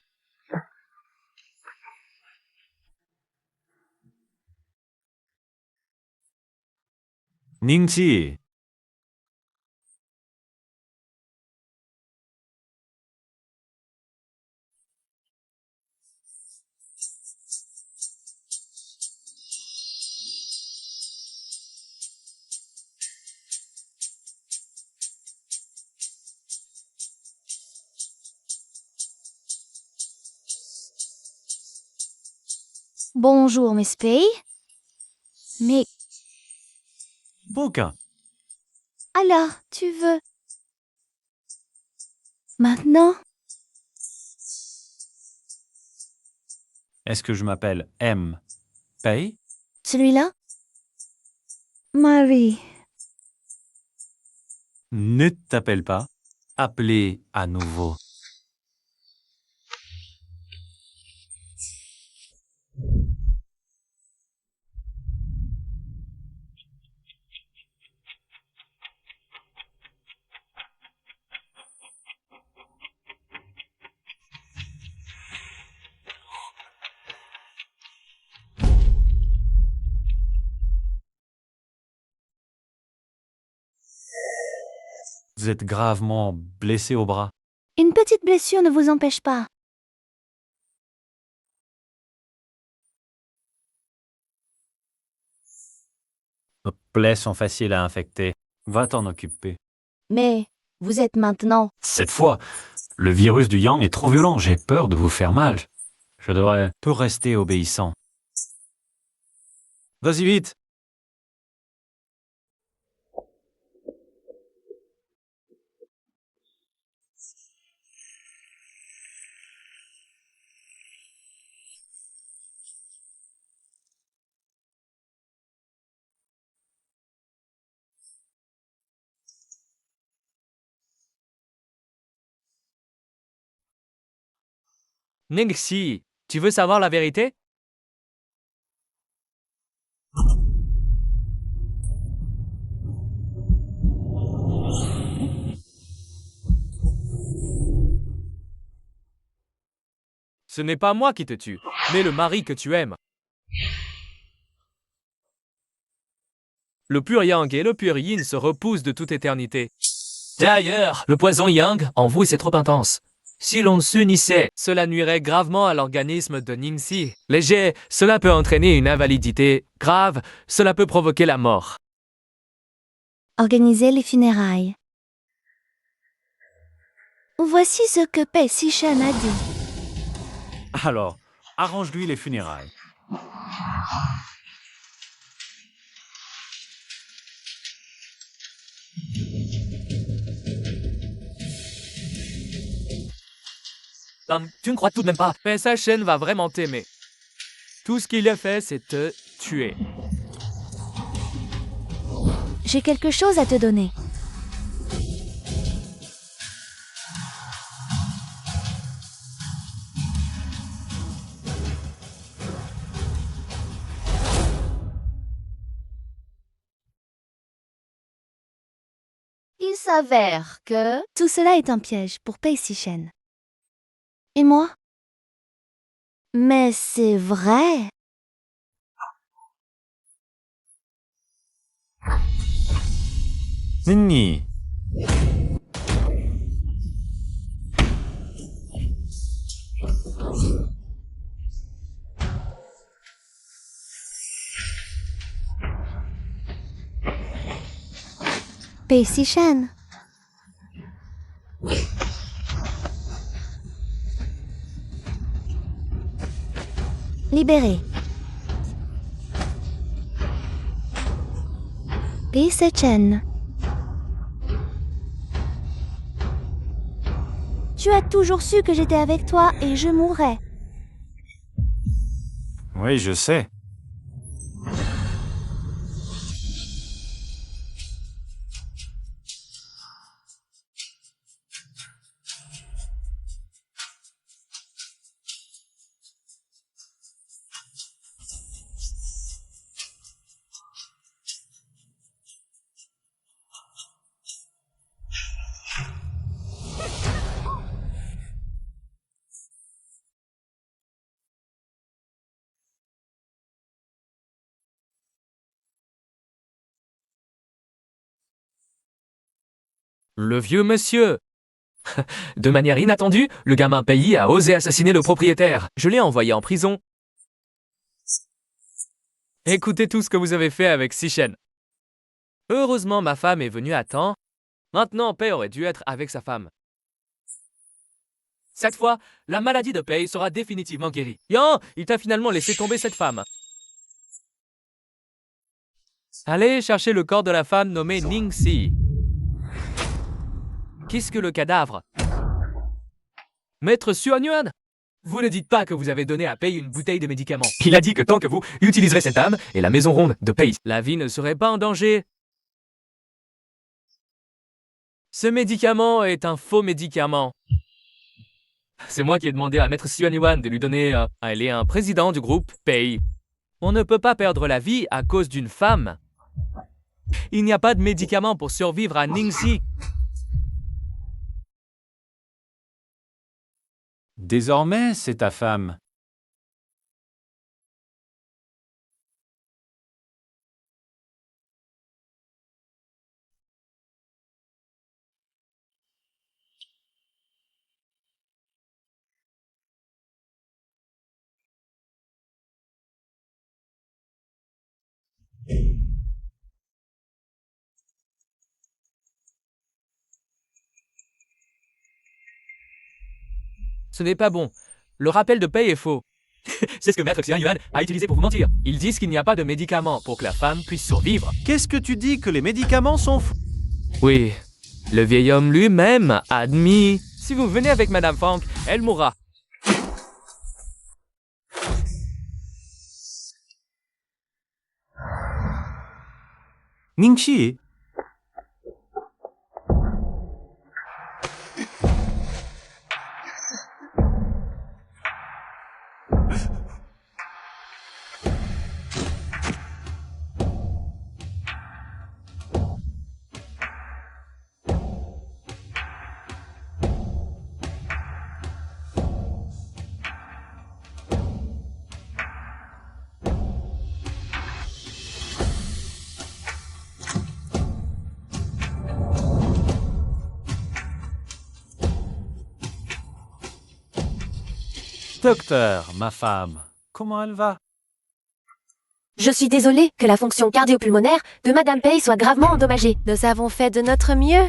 Ningxi, Bonjour, Miss Pei. Mais bouquin. alors, tu veux... Maintenant? Est-ce que je m'appelle M. Pei? Celui-là? Marie. Ne t'appelle pas. Appelez à nouveau. Vous êtes gravement blessé au bras. Une petite blessure ne vous empêche pas. Nos plaies sont faciles à infecter. Va t'en occuper. Mais vous êtes maintenant... Cette fois, le virus du Yang est trop violent. J'ai peur de vous faire mal. Je devrais peu rester obéissant. Vas-y vite. Ningxi, tu veux savoir la vérité? Ce n'est pas moi qui te tue, mais le mari que tu aimes. Le pur Yang et le pur Yin se repoussent de toute éternité. D'ailleurs, le poison Yang en vous c'est trop intense. Si l'on s'unissait, cela nuirait gravement à l'organisme de Ningxi. Léger, cela peut entraîner une invalidité. Grave, cela peut provoquer la mort. Organisez les funérailles. Voici ce que Pei Chen a dit. Alors, arrange-lui les funérailles. Tu ne crois tout de même pas. Mais sa chaîne va vraiment t'aimer. Tout ce qu'il a fait, c'est te tuer. J'ai quelque chose à te donner. Il s'avère que... Tout cela est un piège pour Pei Sishen. Et moi? Mais c'est vrai. Nini. Pei Sishen. Libéré. Pei Sishen. Tu as toujours su que j'étais avec toi et je mourrais. Oui, je sais. Le vieux monsieur. De manière inattendue, le gamin Pei a osé assassiner le propriétaire. Je l'ai envoyé en prison. Écoutez tout ce que vous avez fait avec Sishen. Heureusement, ma femme est venue à temps. Maintenant, Pei aurait dû être avec sa femme. Cette fois, la maladie de Pei sera définitivement guérie. Yan, il t'a finalement laissé tomber cette femme. Allez chercher le corps de la femme nommée Ningxi. Qu'est-ce que le cadavre? Maître Xuanyuan, vous ne dites pas que vous avez donné à Pei une bouteille de médicaments. Il a dit que tant que vous utiliserez cette âme et la maison ronde de Pei, la vie ne serait pas en danger. Ce médicament est un faux médicament. C'est moi qui ai demandé à Maître Xuanyuan de lui donner elle est un président du groupe Pei. On ne peut pas perdre la vie à cause d'une femme. Il n'y a pas de médicament pour survivre à Ningxi. Désormais, c'est ta femme. Ce n'est pas bon. Le rappel de Pei est faux. C'est ce que Maître Xianyuan a utilisé pour vous mentir. Ils disent qu'il n'y a pas de médicament pour que la femme puisse survivre. Qu'est-ce que tu dis que les médicaments sont fous? Oui, le vieil homme lui-même a admis. Si vous venez avec Madame Fang, elle mourra. Ningxi. Docteur, ma femme, comment elle va? Je suis désolée que la fonction cardio-pulmonaire de Madame Pei soit gravement endommagée. Nous avons fait de notre mieux.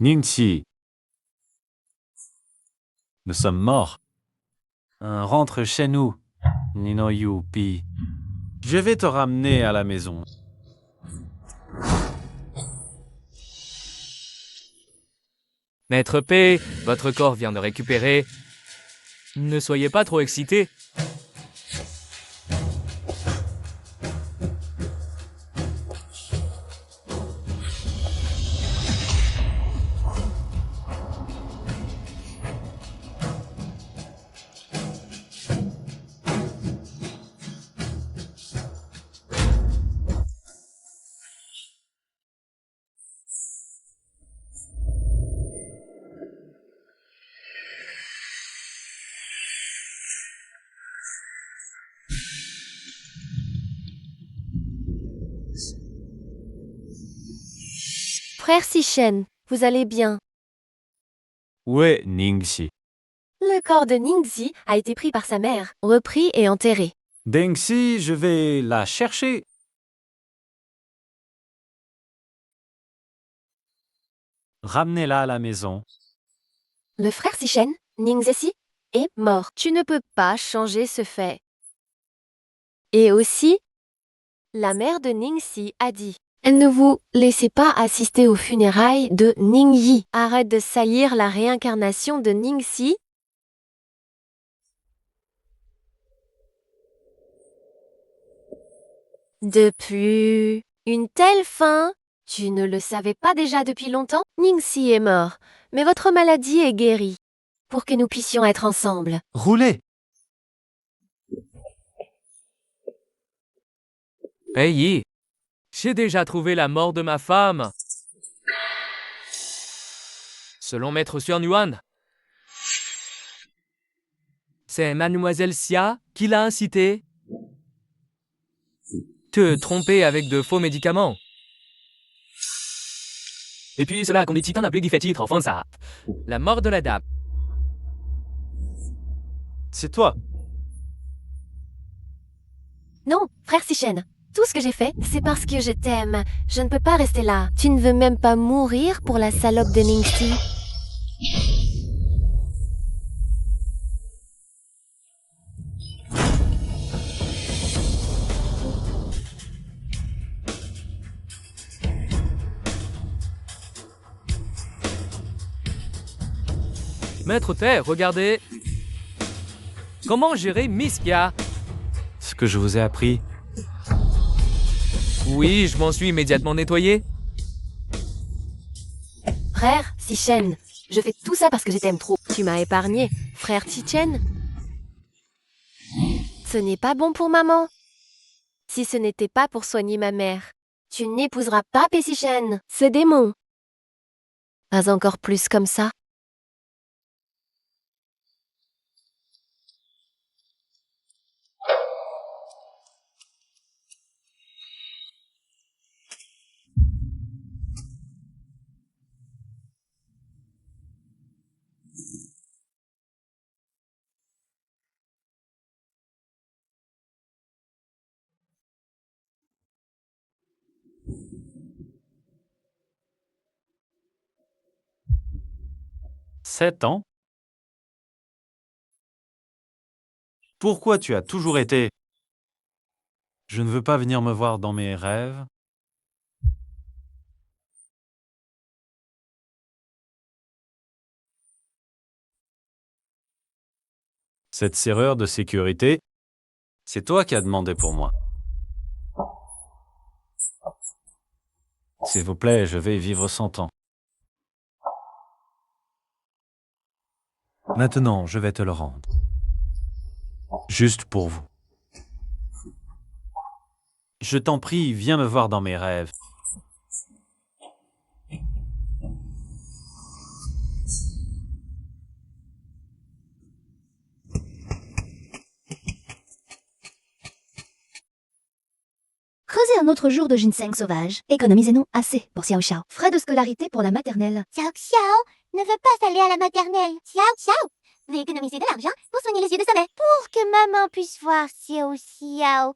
Ningxi. Nous sommes morts. Rentre chez nous, Nino Yupi. Je vais te ramener à la maison. Maître P, votre corps vient de récupérer. Ne soyez pas trop excité. Frère Sishen, vous allez bien? Où est Ningxi? Le corps de Ningxi a été pris par sa mère, repris et enterré. Dengxi, je vais la chercher. Ramenez-la à la maison. Le frère Sishen, Ningxi, est mort. Tu ne peux pas changer ce fait. Et aussi, la mère de Ningxi a dit: ne vous laissez pas assister aux funérailles de Ningyi. Arrête de salir la réincarnation de Ningxi. Depuis une telle fin, tu ne le savais pas déjà depuis longtemps? Ningxi est mort, mais votre maladie est guérie. Pour que nous puissions être ensemble. Roulez! Hey Yi, j'ai déjà trouvé la mort de ma femme. Selon Maître Xuan Yuan, c'est Mademoiselle Xia qui l'a incité. Te tromper avec de faux médicaments. Et puis cela a conduit Titan à plus fait titre, enfin ça. La mort de la dame. C'est toi. Non, frère Sishen. Tout ce que j'ai fait, c'est parce que je t'aime. Je ne peux pas rester là. Tu ne veux même pas mourir pour la salope de Ningxi. Maître T, regardez. Comment gérer Miss Kia? Ce que je vous ai appris. Oui, je m'en suis immédiatement nettoyé. Frère Sishen, je fais tout ça parce que je t'aime trop. Tu m'as épargné, frère Sishen. Ce n'est pas bon pour maman. Si ce n'était pas pour soigner ma mère, tu n'épouseras pas Sishen, ce démon. Pas encore plus comme ça. « 7 ans? Pourquoi tu as toujours été? Je ne veux pas venir me voir dans mes rêves. Cette serrure de sécurité, c'est toi qui as demandé pour moi. S'il vous plaît, je vais vivre 100 ans. Maintenant, je vais te le rendre. Juste pour vous. Je t'en prie, viens me voir dans mes rêves. Creusez un autre jour de ginseng sauvage. Économisez-nous assez pour Xiao Xiao. Frais de scolarité pour la maternelle. Xiao Xiao ne veut pas aller à la maternelle. Xiao Xiao veut économiser de l'argent pour soigner les yeux de sa mère. Pour que maman puisse voir Xiao Xiao.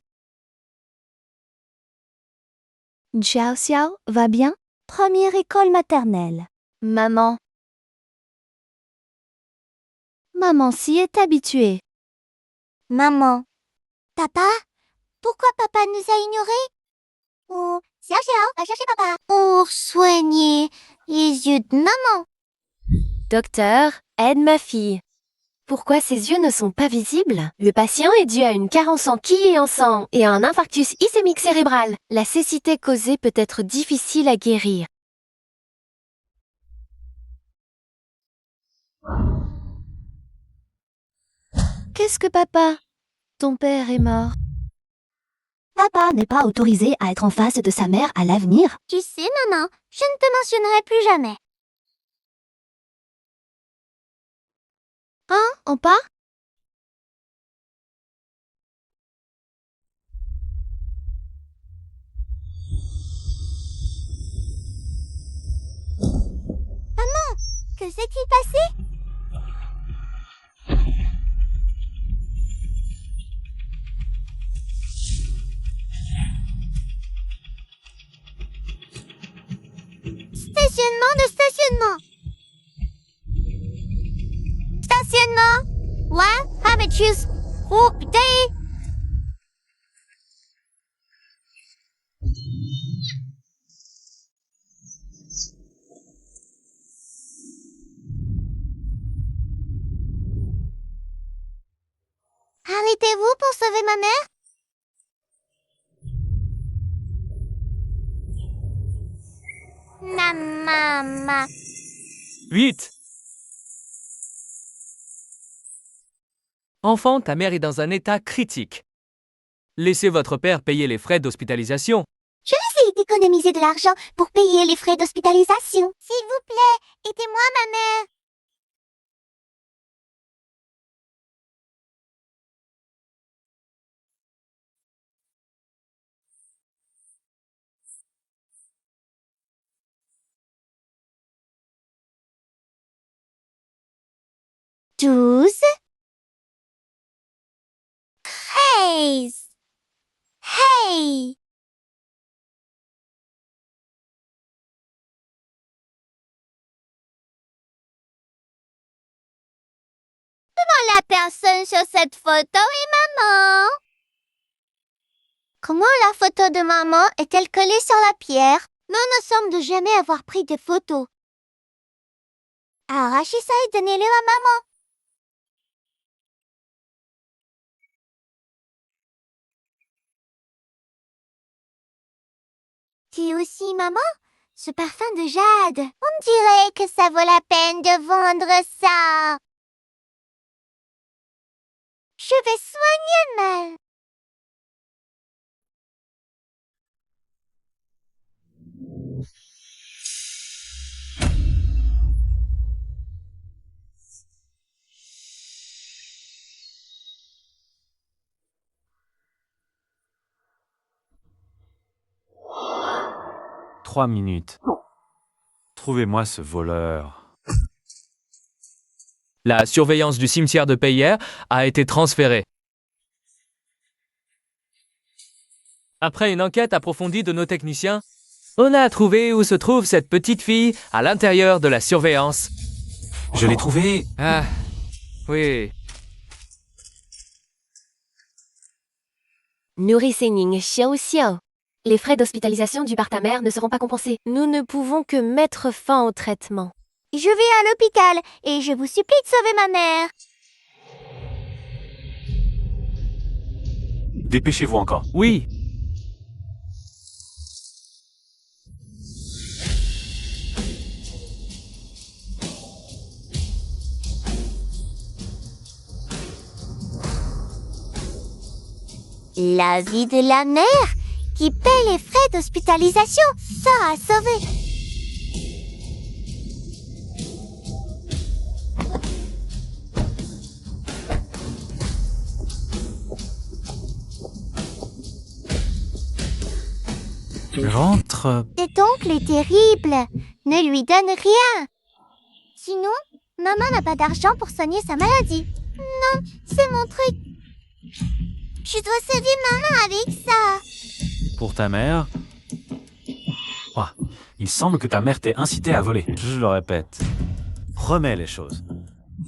Xiao Xiao va bien? Première école maternelle. Maman. Maman s'y est habituée. Maman. Papa? Pourquoi papa nous a ignorés? Oh, Xiao Xiao, va chercher papa. Pour soigner les yeux de maman. Docteur, aide ma fille. Pourquoi ses yeux ne sont pas visibles? Le patient est dû à une carence en Qi et en sang et à un infarctus ischémique cérébral. La cécité causée peut être difficile à guérir. Qu'est-ce que papa? Ton père est mort. Papa n'est pas autorisé à être en face de sa mère à l'avenir. Tu sais, maman, je ne te mentionnerai plus jamais. Hein? On part? Que s'est-il passé? Stationnement de stationnement. Stationnement. One habitus day. Arrêtez-vous pour sauver ma mère? Ma maman. 8. Enfant, ta mère est dans un état critique. Laissez votre père payer les frais d'hospitalisation. Je vais essayer d'économiser de l'argent pour payer les frais d'hospitalisation. S'il vous plaît, aidez-moi, ma mère. Douze. 13. Hey! Comment la personne sur cette photo est maman? Comment la photo de maman est-elle collée sur la pierre? Nous ne sommes de jamais avoir pris de photos. Arrachez ça et donnez-le à maman. Tu aussi, maman? Ce parfum de jade, on dirait que ça vaut la peine de vendre ça. Je vais soigner mal. Trois minutes. Trouvez-moi ce voleur. La surveillance du cimetière de Peyer a été transférée. Après une enquête approfondie de nos techniciens, on a trouvé où se trouve cette petite fille à l'intérieur de la surveillance. Je l'ai trouvée. Ah, oui. Nourrissening Xiao Xiao. Les frais d'hospitalisation dus par ta mère ne seront pas compensés. Nous ne pouvons que mettre fin au traitement. Je vais à l'hôpital et je vous supplie de sauver ma mère. Dépêchez-vous encore. Oui. La vie de la mère qui paie les frais d'hospitalisation sera sauvée. Rentre. Cet oncle est terrible. Ne lui donne rien. Sinon, maman n'a pas d'argent pour soigner sa maladie. Non, c'est mon truc. Je dois sauver maman avec ça. Pour ta mère. Ah, Il semble que ta mère t'ait incité à voler. Je le répète. Remets les choses.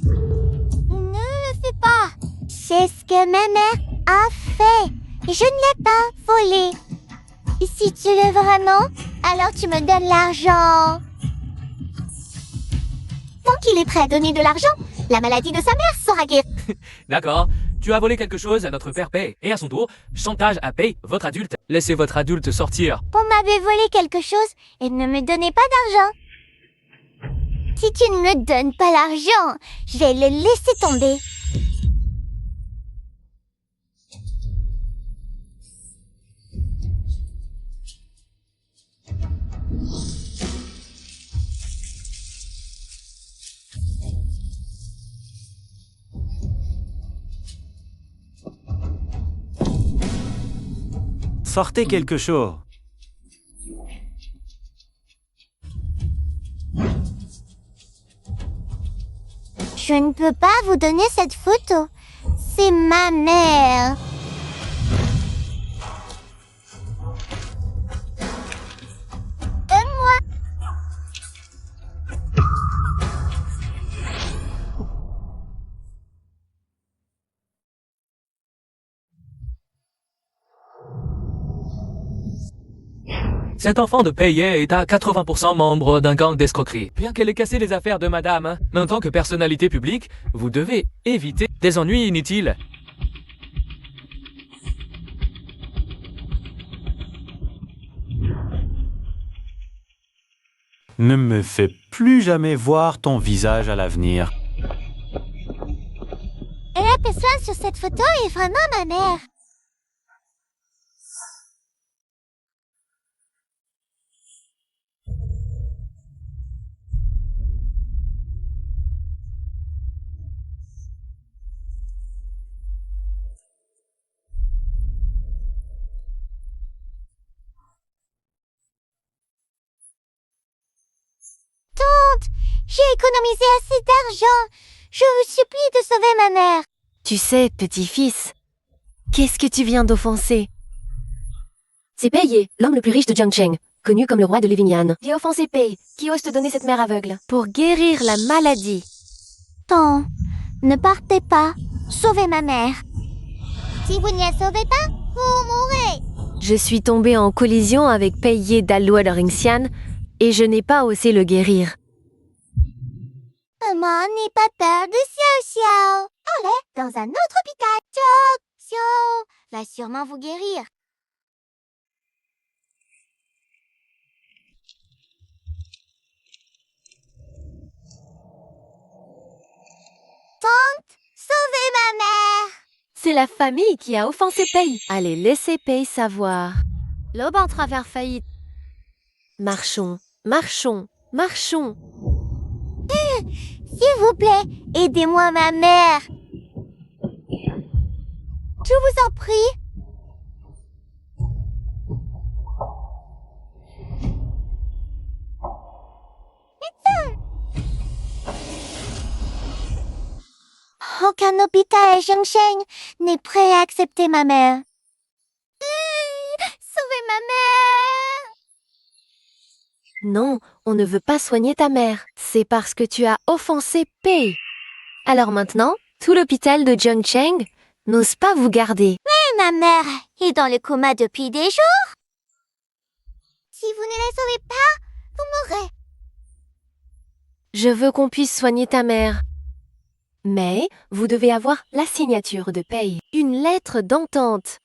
Ne le fais pas. C'est ce que ma mère a fait. Je ne l'ai pas volé. Si tu veux vraiment, alors tu me donnes l'argent. Tant qu'il est prêt à donner de l'argent, la maladie de sa mère sera guérie. D'accord. Tu as volé quelque chose à notre père Pei. Et à son tour, chantage à Pei, votre adulte. Laissez votre adulte sortir. On m'avait volé quelque chose et ne me donnait pas d'argent. Si tu ne me donnes pas l'argent, je vais le laisser tomber. Sortez quelque chose. Je ne peux pas vous donner cette photo. C'est ma mère. Donne-moi. Cet enfant de Payet est à 80% membre d'un gang d'escroquerie. Bien qu'elle ait cassé les affaires de madame, mais en tant que personnalité publique, vous devez éviter des ennuis inutiles. Ne me fais plus jamais voir ton visage à l'avenir. Et la personne sur cette photo est vraiment ma mère. J'ai économisé assez d'argent. Je vous supplie de sauver ma mère. Tu sais, petit-fils, qu'est-ce que tu viens d'offenser? C'est Pei, l'homme le plus riche de Jiangcheng, connu comme le roi de Lévignan. J'ai offensé Pei, qui ose te donner cette mère aveugle. Pour guérir la maladie. Tant, ne partez pas. Sauvez ma mère. Si vous ne la sauvez pas, vous mourrez. Je suis tombée en collision avec Pei d'Alluel Ringxian et je n'ai pas osé le guérir. Maman, n'aie pas peur de Xiao Xiao. Allez, dans un autre hôpital. Xiao Xiao va sûrement vous guérir. Tante, sauvez ma mère. C'est la famille qui a offensé Pei. Allez, laissez Pei savoir. L'aube en travers faillite. Marchons, marchons, marchons. S'il vous plaît, aidez-moi ma mère. Je vous en prie. Aucun hôpital à Jiangcheng n'est prêt à accepter ma mère. Sauvez ma mère! Non, on ne veut pas soigner ta mère. C'est parce que tu as offensé Pei. Alors maintenant, tout l'hôpital de Jiangcheng n'ose pas vous garder. Mais ma mère est dans le coma depuis des jours. Si vous ne la sauvez pas, vous mourrez. Je veux qu'on puisse soigner ta mère. Mais vous devez avoir la signature de Pei. Une lettre d'entente.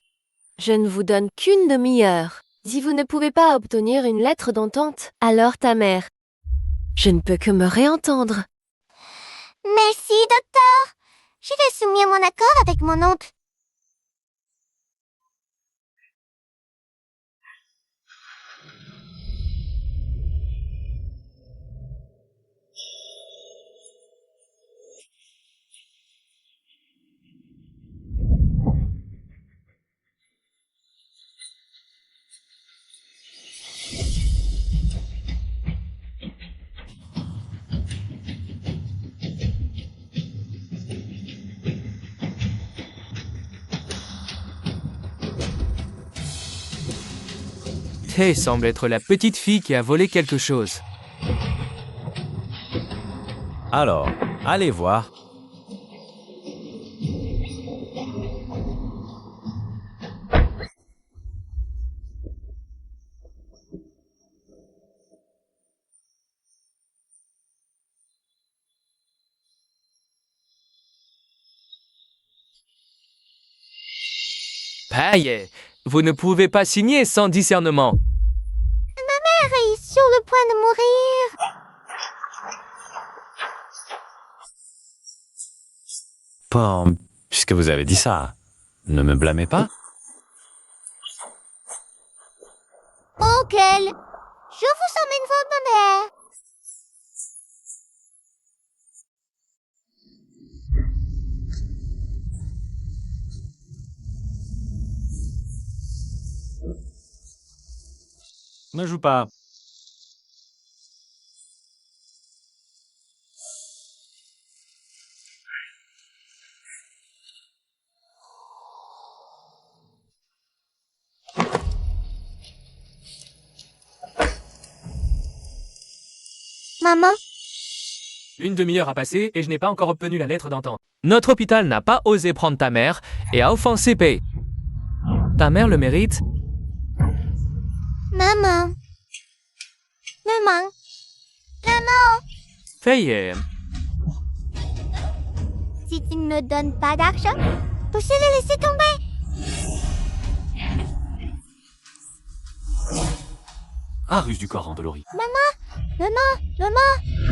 Je ne vous donne qu'une demi-heure. Si vous ne pouvez pas obtenir une lettre d'entente, alors ta mère. Je ne peux que me réentendre. Merci, docteur. Je vais soumettre mon accord avec mon oncle. Fei semble être la petite fille qui a volé quelque chose. Alors, allez voir. Paye, vous ne pouvez pas signer sans discernement. Elle est sur le point de mourir. Bon, puisque vous avez dit ça, ne me blâmez pas. Oncle, je vous emmène voir ma mère. Ne joue pas. Maman, Une demi-heure a passé et je n'ai pas encore obtenu la lettre d'entente. Notre hôpital n'a pas osé prendre ta mère et a offensé Pei. Ta mère le mérite? maman. Maman. Maman. Fei, Si tu ne me donnes pas d'argent, tu sais le laisser tomber. Ah, ruse du corps, Andolori. Maman, maman.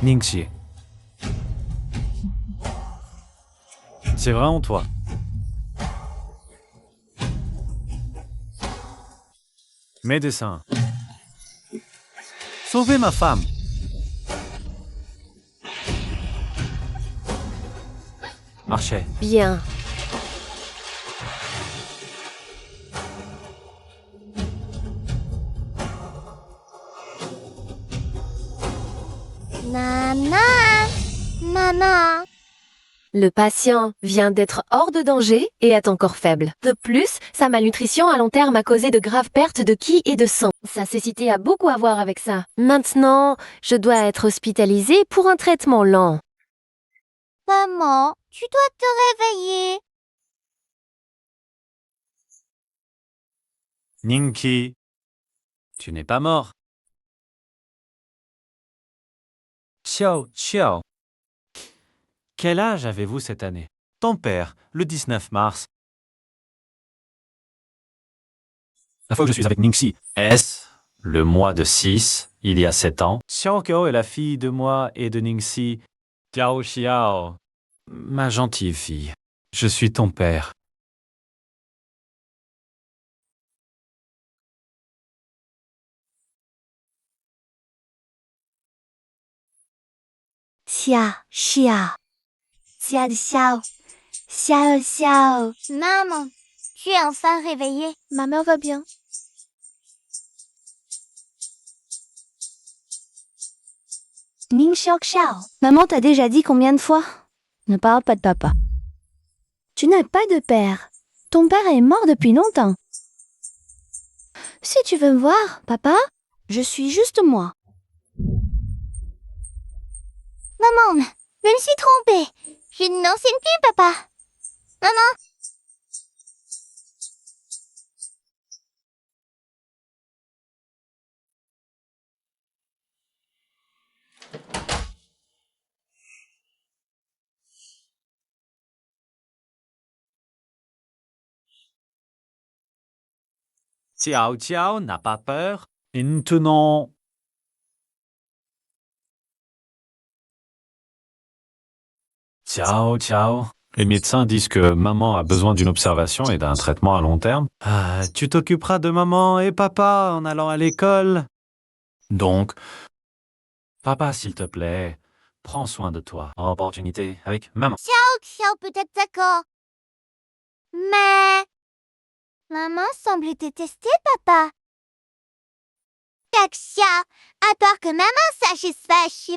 Ningxi. C'est vraiment toi. Médecin. Sauvez ma femme. Archet. Bien. Maman. Maman. Le patient vient d'être hors de danger et est encore faible. De plus, sa malnutrition à long terme a causé de graves pertes de ki et de sang. Sa cécité a beaucoup à voir avec ça. Maintenant, je dois être hospitalisée pour un traitement lent. Maman, tu dois te réveiller. Ninki. Tu n'es pas mort. Xiao, Xiao. Quel âge avez-vous cette année? Ton père, le 19 mars. La fois que je suis avec Ningxi. Est-ce le mois de 6, il y a 7 ans? Xiaokao est la fille de moi et de Ningxi. Xiao Xiao. Ma gentille fille, je suis ton père. Xia de Xiao. Xiao. Maman, tu es enfin réveillée. Ma mère va bien. Ning Xiao. Maman t'a déjà dit combien de fois? Ne parle pas de papa. Tu n'as pas de père. Ton père est mort depuis longtemps. Si tu veux me voir, papa, je suis juste moi. Maman, je me suis trompée. Je n'enseigne plus, papa. Maman. Xiao Xiao n'a pas peur. Maintenant. Xiao Xiao, Les médecins disent que maman a besoin d'une observation et d'un traitement à long terme. Ah, tu t'occuperas de maman et papa en allant à l'école. Donc, papa, s'il te plaît, prends soin de toi. En opportunité avec maman. Xiao peut être d'accord. Mais... Maman semble détester papa. Xiao, à part que maman satisfait.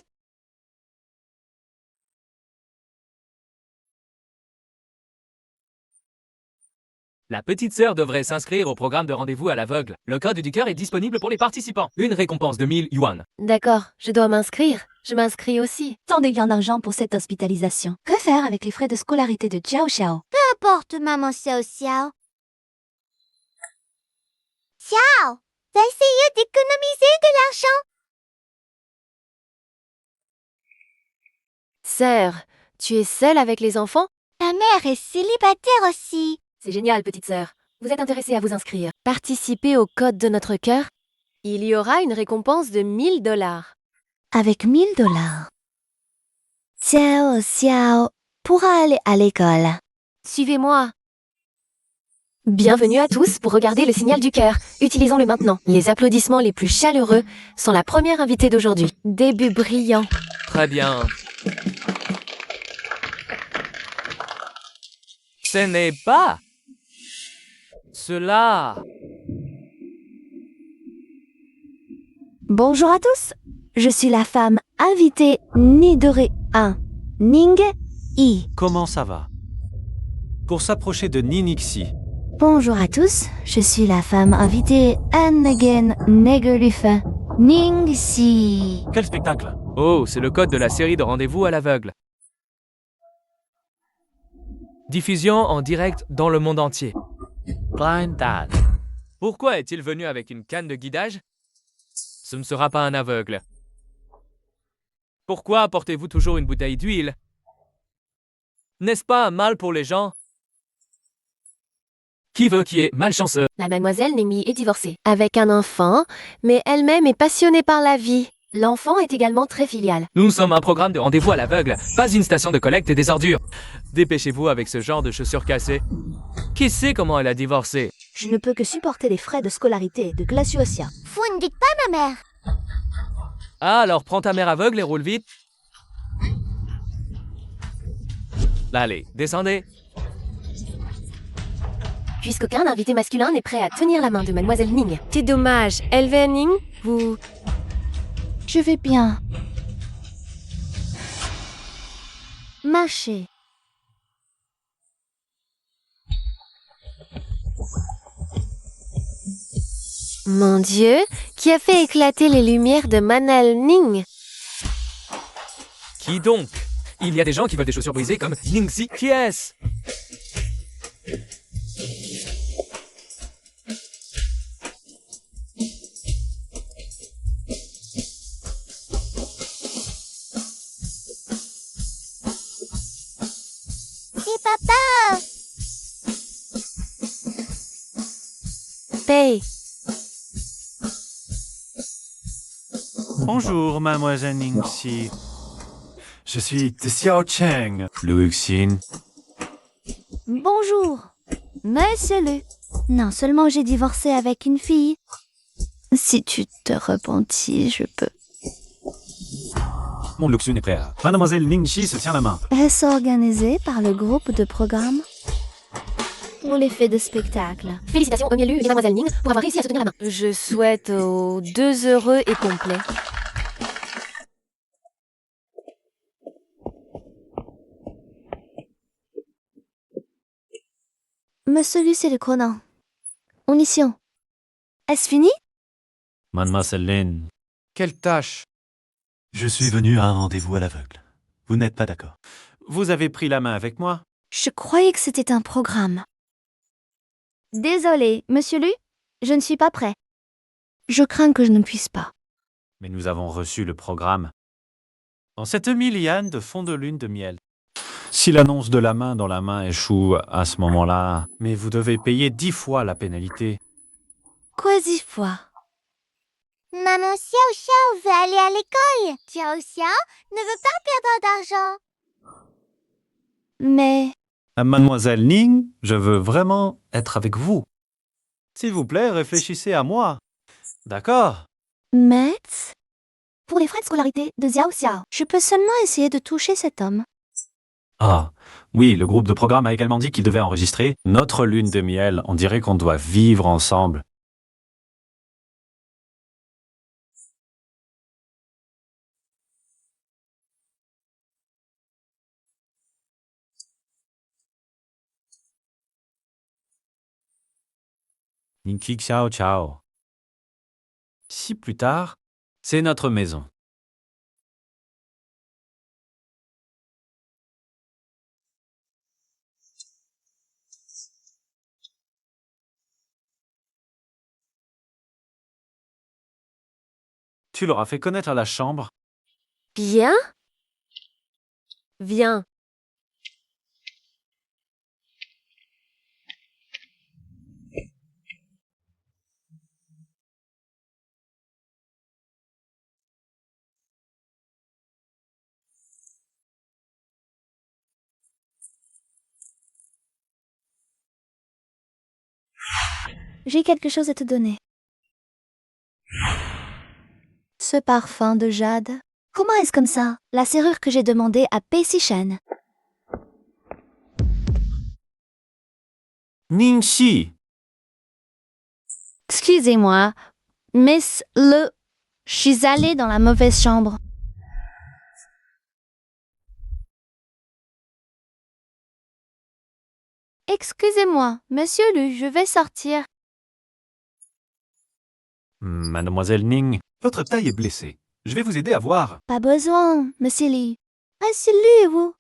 La petite sœur devrait s'inscrire au programme de rendez-vous à l'aveugle. Le code du cœur est disponible pour les participants. Une récompense de 1000 yuan. D'accord, je dois m'inscrire. Je m'inscris aussi. Tant de gains d'argent pour cette hospitalisation. Que faire avec les frais de scolarité de Xiao Xiao? Apporte maman Xiao. Xiao, t'as essayé d'économiser de l'argent? Sœur, tu es seule avec les enfants? Ta mère est célibataire aussi. C'est génial, petite sœur. Vous êtes intéressée à vous inscrire. Participez au code de notre cœur. Il y aura une récompense de 1000 dollars. Avec 1000 dollars. Xiao Xiao pourra aller à l'école. Suivez-moi. Bienvenue à tous pour regarder le signal du cœur. Utilisons-le maintenant. Les applaudissements les plus chaleureux sont la première invitée d'aujourd'hui. Début brillant. Très bien. Ce n'est pas cela. Bonjour à tous. Je suis la femme invitée Nidore 1, Ning Yi. Comment ça va? Pour s'approcher de Ninixi, Bonjour à tous. Je suis la femme invitée Anegen Negelufe, Ning Si. quel spectacle? Oh, c'est le code de la série de rendez-vous à l'aveugle. Diffusion en direct dans le monde entier. Blind Dad. Pourquoi est-il venu avec une canne de guidage? Ce ne sera pas un aveugle. Pourquoi apportez-vous toujours une bouteille d'huile? N'est-ce pas un mal pour les gens? Qui veut qui est malchanceux? La mademoiselle Ningmi est divorcée. Avec un enfant, mais elle-même est passionnée par la vie. L'enfant est également très filial. Nous sommes un programme de rendez-vous à l'aveugle, pas une station de collecte des ordures. Dépêchez-vous avec ce genre de chaussures cassées. Qui sait comment elle a divorcé? Je ne peux que supporter les frais de scolarité de Glaciosia. Vous ne dites pas ma mère. Ah, alors prends ta mère aveugle et roule vite. Allez, descendez. Puisqu'aucun invité masculin n'est prêt à tenir la main de mademoiselle Ning. C'est dommage. Elvin Ning, vous... Je vais bien. Marcher. Mon Dieu, qui a fait éclater les lumières de Manal Ning? Qui donc? Il y a des gens qui veulent des chaussures brisées comme Ningxi. Qui est-ce? C'est papa. Pei. Bonjour, mademoiselle Ningxi. Je suis de Xiao Cheng, Lu Xin. Bonjour. Monsieur Lu. Non seulement j'ai divorcé avec une fille. Si tu te repentis, je peux. Mon Luxun est prêt à... Mademoiselle Ningxi se tient la main. Est-ce organisé par le groupe de programme? Pour l'effet de spectacle. Félicitations au mielu et mademoiselle Ning pour avoir réussi à se tenir la main. Je souhaite aux deux heureux et complets. Monsieur Lu, c'est le chrono. Onition. Est-ce fini? Mademoiselle Lin. Quelle tâche? Je suis venu à un rendez-vous à l'aveugle. Vous n'êtes pas d'accord? Vous avez pris la main avec moi? Je croyais que c'était un programme. Désolé, Monsieur Lu, je ne suis pas prêt. Je crains que je ne puisse pas. Mais nous avons reçu le programme. Dans cette 1000 yuan de fond de lune de miel. Si l'annonce de la main dans la main échoue à ce moment-là, mais vous devez payer 10 fois la pénalité. Quoi 10 fois? Maman Xiao veut aller à l'école. Xiao ne veut pas perdre d'argent. Mais Mademoiselle Ning, je veux vraiment être avec vous. S'il vous plaît, réfléchissez à moi. D'accord? Maître? Pour les frais de scolarité de Xiao Xiao, je peux seulement essayer de toucher cet homme. Ah, oui, le groupe de programme a également dit qu'il devait enregistrer notre lune de miel. On dirait qu'on doit vivre ensemble. Ninki Xiao Xiao. Si plus tard, c'est notre maison. Tu leur as fait connaître la chambre? Bien? Viens. J'ai quelque chose à te donner. Ce parfum de jade. Comment est-ce comme ça? La serrure que j'ai demandée à Pacey Shen. Ningxi! Excusez-moi, Miss Le... Je suis allée dans la mauvaise chambre. Excusez-moi, Monsieur Lu, je vais sortir. Mademoiselle Ning, Votre taille est blessée. Je vais vous aider à voir. Pas besoin, Monsieur Li. Monsieur Lu et vous?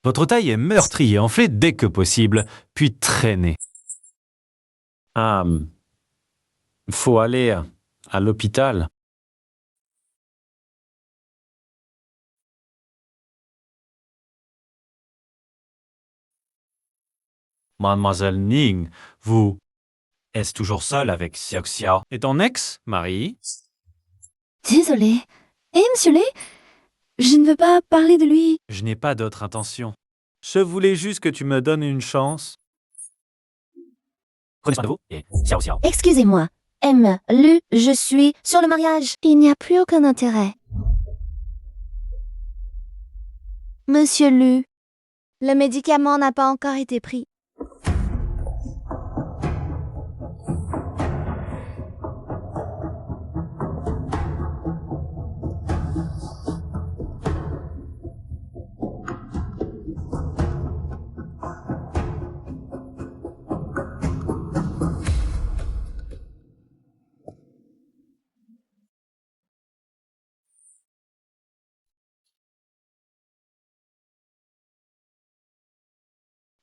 votre taille est meurtrie et enflée dès que possible, puis traînée. Ah, faut aller à l'hôpital. Mademoiselle Ning, vous... Est-ce toujours seule avec Xiao Xiao et ton ex, Marie? Désolée. Monsieur Li? Je ne veux pas parler de lui. Je n'ai pas d'autre intention. Je voulais juste que tu me donnes une chance. Prenez soin de vous et Xiao Xiao. Excusez-moi. Lu, je suis sur le mariage. Il n'y a plus aucun intérêt. Monsieur Lu, le médicament n'a pas encore été pris.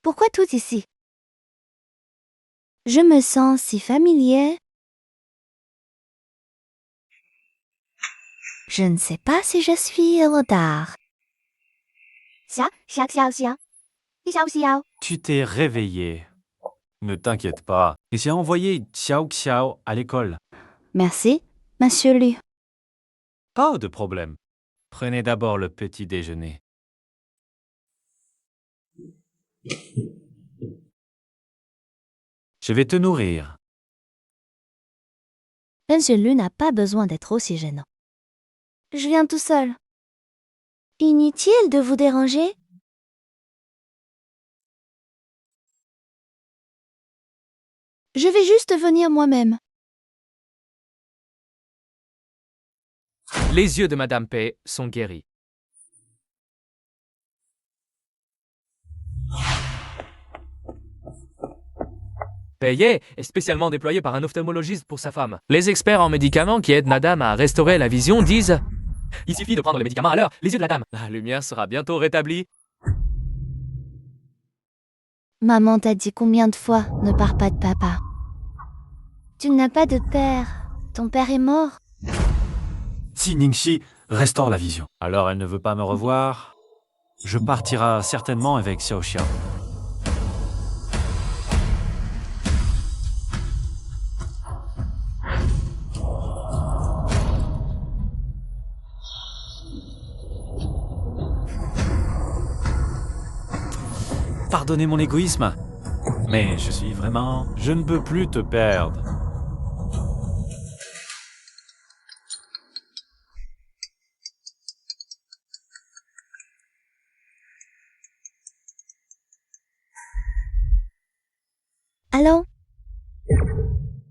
Pourquoi tout ici? Je me sens si familier. Je ne sais pas si je suis au retard. Tu t'es réveillé. Ne t'inquiète pas. Et j'ai envoyé Xiao Xiao à l'école. Merci, Monsieur Lu. Pas de problème. Prenez d'abord le petit déjeuner. Je vais te nourrir. Monsieur Lu n'a pas besoin d'être aussi gênant. Je viens tout seul. Inutile de vous déranger? Je vais juste venir moi-même. Les yeux de Madame Pei sont guéris. Pei est spécialement déployé par un ophtalmologiste pour sa femme. Les experts en médicaments qui aident Madame à restaurer la vision disent « Il suffit de prendre les médicaments à l'heure, les yeux de la dame. La lumière sera bientôt rétablie. » Maman t'a dit combien de fois ne pars pas de papa. Tu n'as pas de père. Ton père est mort. Si Ningxi restaure la vision, alors elle ne veut pas me revoir, je partirai certainement avec Xiao Xiao. Pardonnez mon égoïsme, mais je suis vraiment... Je ne peux plus te perdre. Allô?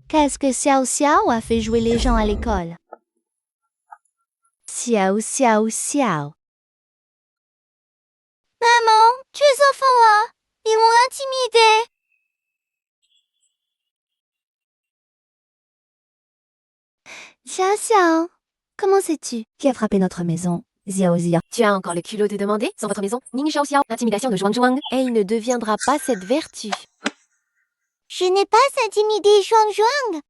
Qu'est-ce que Xiao Xiao a fait jouer les gens à l'école? Xiao Xiao Xiao. Maman, tu es enfant là. Ils m'ont intimidée. Xiao Xiao, comment sais-tu? Qui a frappé notre maison? Xiao Xiao. Tu as encore le culot de demander, sans votre maison, Ning Xiaoxiao, intimidation de Zhuang Zhuang. Elle ne deviendra pas cette vertu. Je n'ai pas intimidé Zhuang Zhuang.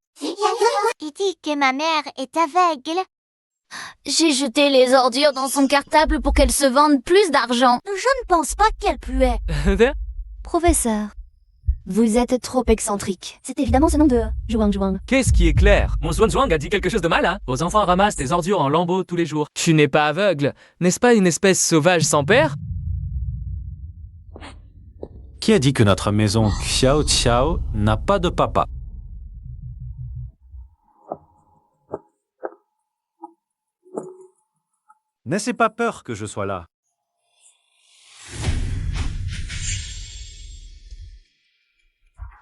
Il dit que ma mère est aveugle. J'ai jeté les ordures dans son cartable pour qu'elle se vende plus d'argent. Je ne pense pas qu'elle puait. Professeur, vous êtes trop excentrique. C'est évidemment ce nom de Zhuang Zhuang. Qu'est-ce qui est clair? Mon Zhuang Zhuang a dit quelque chose de mal, hein? Vos enfants ramassent des ordures en lambeaux tous les jours. Tu n'es pas aveugle. N'est-ce pas une espèce sauvage sans père? Qui a dit que notre maison Xiao Xiao n'a pas de papa? N'aie pas peur que je sois là.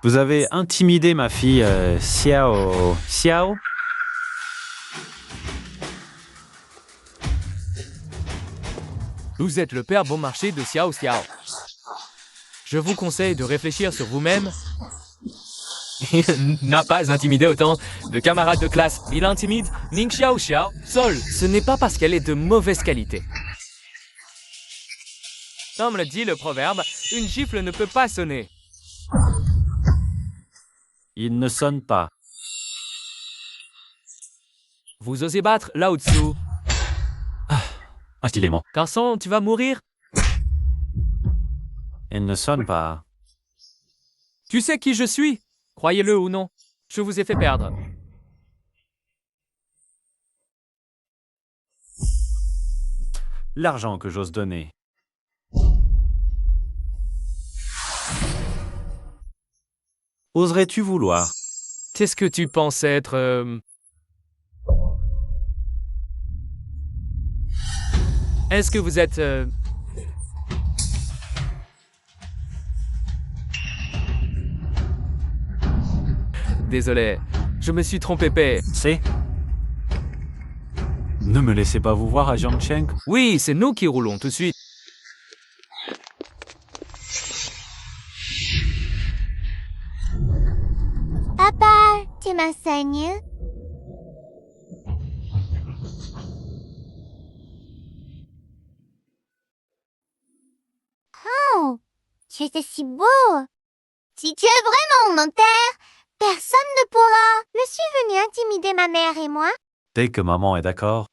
Vous avez intimidé ma fille Xiao Xiao? Vous êtes le père bon marché de Xiao Xiao. Je vous conseille de réfléchir sur vous-même. Il n'a pas intimidé autant de camarades de classe. Il intimide Ning Xiao Xiao seul. Ce n'est pas parce qu'elle est de mauvaise qualité. Comme le dit le proverbe, une gifle ne peut pas sonner. Il ne sonne pas. Vous osez battre Lao Tzu. Un stylément. Garçon, tu vas mourir. Il ne sonne pas. Tu sais qui je suis? Croyez-le ou non, je vous ai fait perdre. L'argent que j'ose donner. Oserais-tu vouloir? Qu'est-ce que tu penses être Est-ce que vous êtes Désolé, je me suis trompé, paix. C'est? Ne me laissez pas vous voir à Jiangcheng. Oui, c'est nous qui roulons tout de suite. Papa, tu m'enseignes? Oh, tu es si beau. Si tu es vraiment mon père, personne ne pourra. Je suis venu intimider ma mère et moi. Dès que maman est d'accord,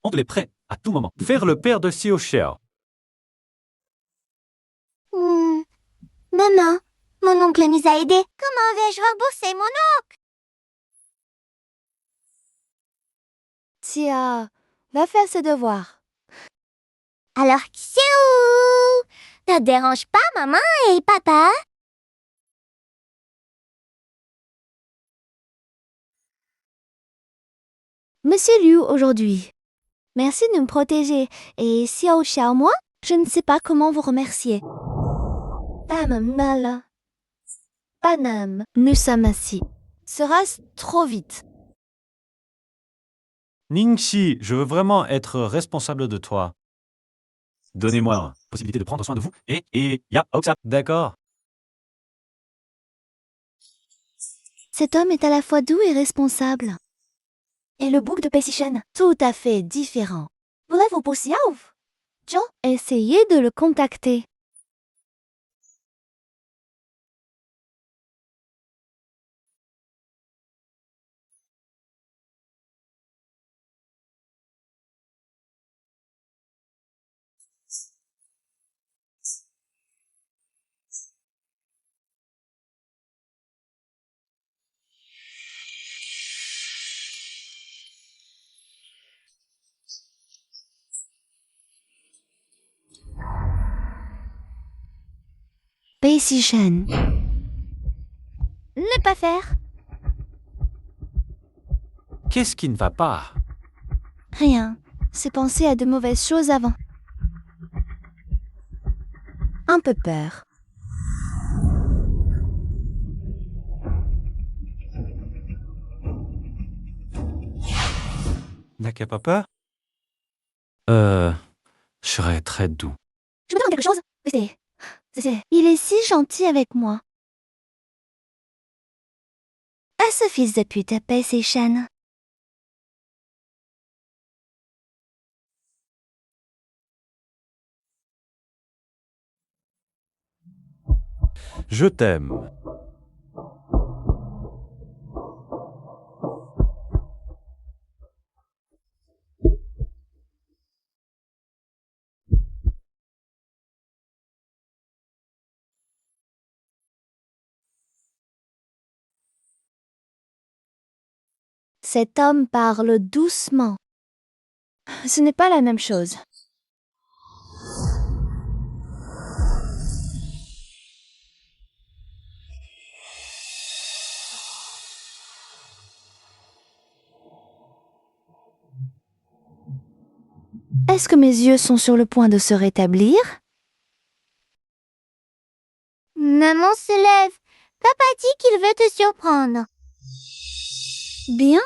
on est prêt à tout moment. Faire le père de Xiao Xiao. Maman, mon oncle nous a aidés. Comment vais-je rembourser mon oncle? Tia, va faire ses devoirs. Alors, Xiao, ne dérange pas maman et papa? Monsieur Liu aujourd'hui. Merci de me protéger. Et Xiao Xiao, moi, je ne sais pas comment vous remercier. Mal. Panam, nous sommes assis. Sera-ce trop vite? Ningxi, je veux vraiment être responsable de toi. Donnez-moi la possibilité de prendre soin de vous et ya, Oxa. D'accord. Cet homme est à la fois doux et responsable. Et le bouc de Pesishen, tout à fait différent. Voulez-vous pour Xiao? Jo, essayez de le contacter. Pei Si Shen. Ne pas faire. Qu'est-ce qui ne va pas? Rien. C'est penser à de mauvaises choses avant. Un peu peur. N'a qu'à pas peur? Je serais très doux. Je me demande quelque chose. Il est si gentil avec moi. Ah, ce fils de pute, Pei Si Shen. Je t'aime. Cet homme parle doucement. Ce n'est pas la même chose. Est-ce que mes yeux sont sur le point de se rétablir? Maman se lève. Papa dit qu'il veut te surprendre. Bien.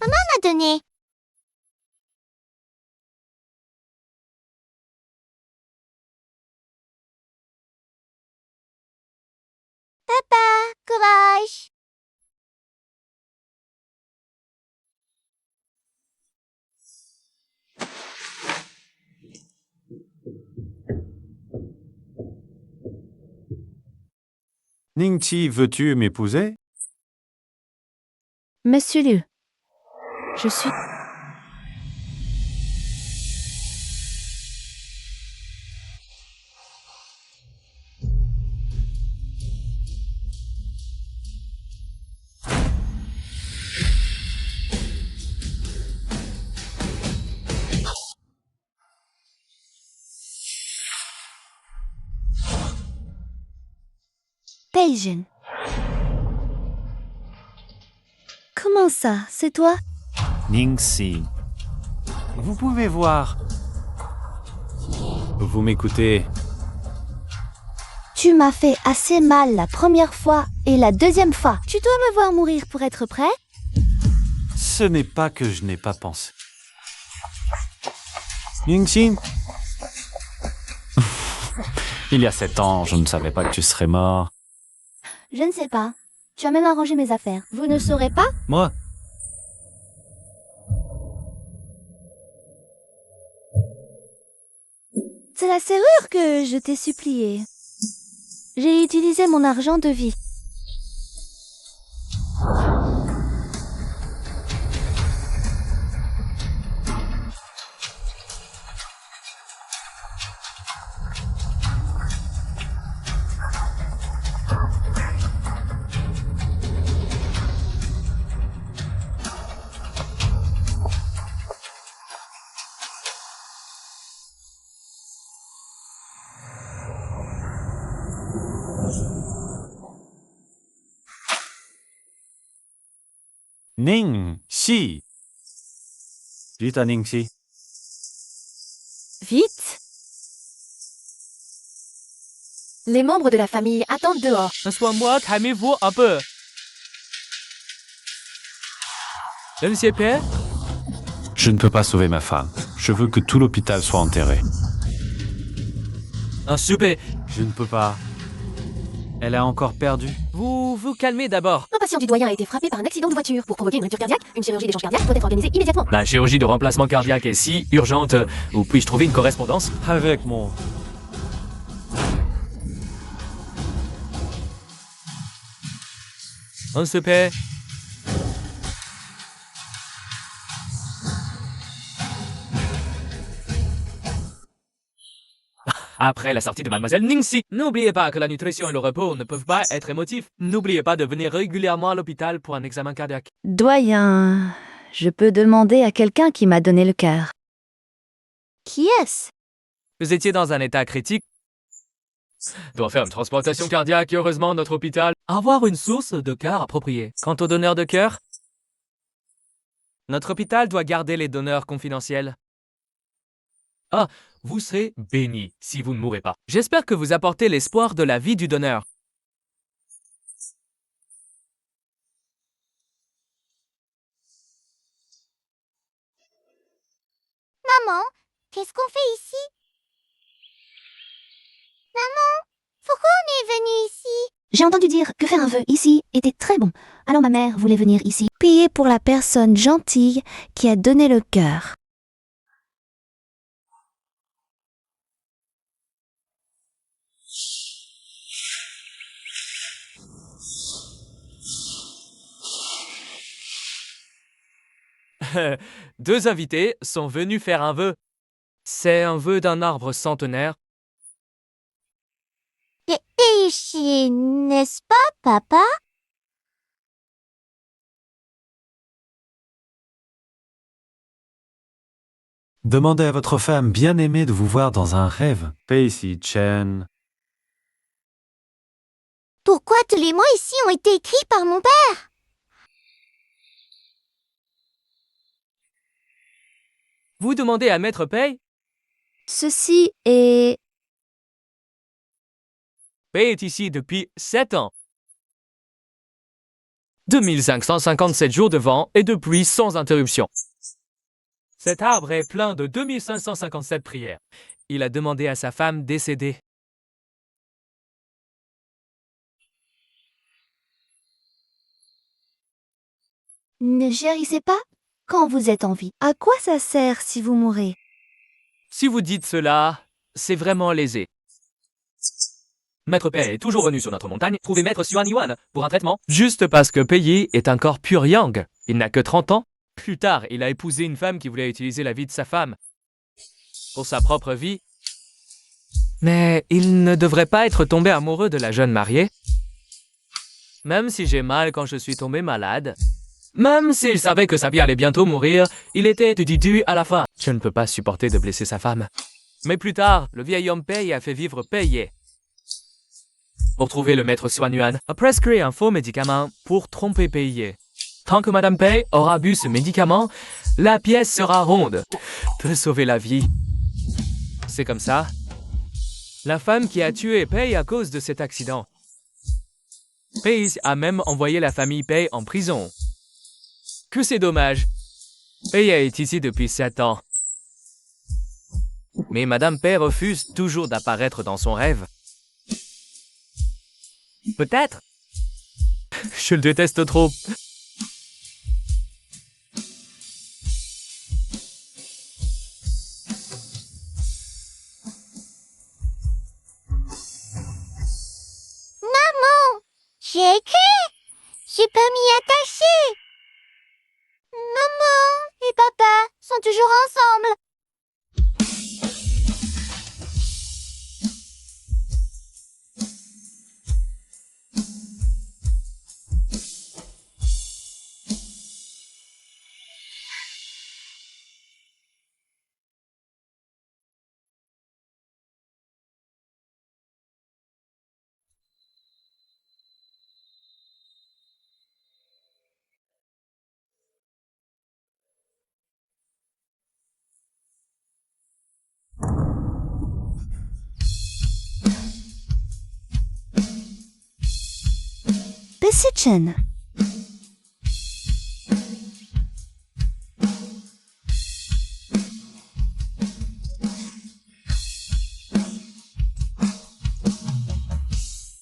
M'a donné. Papa, courage. Ningqi, veux-tu m'épouser? Monsieur Liu, je suis... Peijin. Comment ça, c'est toi? Ningxi. Vous pouvez voir. Vous m'écoutez. Tu m'as fait assez mal la première fois et la deuxième fois. Tu dois me voir mourir pour être prêt? Ce n'est pas que je n'ai pas pensé. Ningxi. Il y a 7 ans, je ne savais pas que tu serais mort. Je ne sais pas. Tu as même arrangé mes affaires. Vous ne saurez pas? Moi? C'est la serrure que je t'ai supplié. J'ai utilisé mon argent de vie. Ningxi. Vite à Ningxi. Vite. Les membres de la famille attendent dehors. Sois-moi, calmez-vous un peu. Le monsieur Père? Je ne peux pas sauver ma femme. Je veux que tout l'hôpital soit enterré. Un souper. Je ne peux pas. Elle a encore perdu. Vous vous calmez d'abord. Un patient du doyen a été frappé par un accident de voiture. Pour provoquer une rupture cardiaque, une chirurgie d'échange cardiaque doit être organisée immédiatement. La chirurgie de remplacement cardiaque est si urgente. Où puis-je trouver une correspondance? Avec mon... On se paie. Après la sortie de Mademoiselle Ningxi, n'oubliez pas que la nutrition et le repos ne peuvent pas être émotifs. N'oubliez pas de venir régulièrement à l'hôpital pour un examen cardiaque. Doyen, je peux demander à quelqu'un qui m'a donné le cœur. Qui est-ce? Vous étiez dans un état critique. Doit faire une transplantation cardiaque et heureusement notre hôpital. Avoir une source de cœur appropriée. Quant au donneur de cœur, notre hôpital doit garder les donneurs confidentiels. Ah, vous serez béni si vous ne mourrez pas. J'espère que vous apportez l'espoir de la vie du donneur. Maman, qu'est-ce qu'on fait ici? Maman, pourquoi on est venu ici? J'ai entendu dire que faire un vœu ici était très bon. Alors ma mère voulait venir ici. Payer pour la personne gentille qui a donné le cœur. Deux invités sont venus faire un vœu. C'est un vœu d'un arbre centenaire. Et ici, n'est-ce pas, papa? Demandez à votre femme bien-aimée de vous voir dans un rêve. Pacey Chen. Pourquoi tous les mots ici ont été écrits par mon père? Vous demandez à Maître Pei? Ceci est... Pei est ici depuis 7 ans. 2557 jours de vent et de pluie sans interruption. Cet arbre est plein de 2557 prières. Il a demandé à sa femme décédée. Ne chérissez pas quand vous êtes en vie. À quoi ça sert si vous mourrez? Si vous dites cela, c'est vraiment lésé. Maître Pei est toujours venu sur notre montagne trouver Maître Xuan Yuan pour un traitement. Juste parce que Pei est un corps pur yang. Il n'a que 30 ans. Plus tard, il a épousé une femme qui voulait utiliser la vie de sa femme pour sa propre vie. Mais il ne devrait pas être tombé amoureux de la jeune mariée. Même si j'ai mal quand je suis tombé malade, même s'il savait que sa vie allait bientôt mourir, il était déçu à la fin. Je ne peux pas supporter de blesser sa femme. Mais plus tard, le vieil homme Pei a fait vivre Pei. Pour trouver le maître Xuan Yuan, a prescrit un faux médicament pour tromper Pei. Tant que Madame Pei aura bu ce médicament, la pièce sera ronde. Peut sauver la vie. C'est comme ça. La femme qui a tué Pei à cause de cet accident. Pei a même envoyé la famille Pei en prison. Que c'est dommage. Pei est ici depuis 7 ans. Mais Madame Pei refuse toujours d'apparaître dans son rêve. Peut-être. Je le déteste trop. Maman, j'ai écrit. Je peux m'y attacher. Maman et papa sont toujours ensemble. Pacey Chen,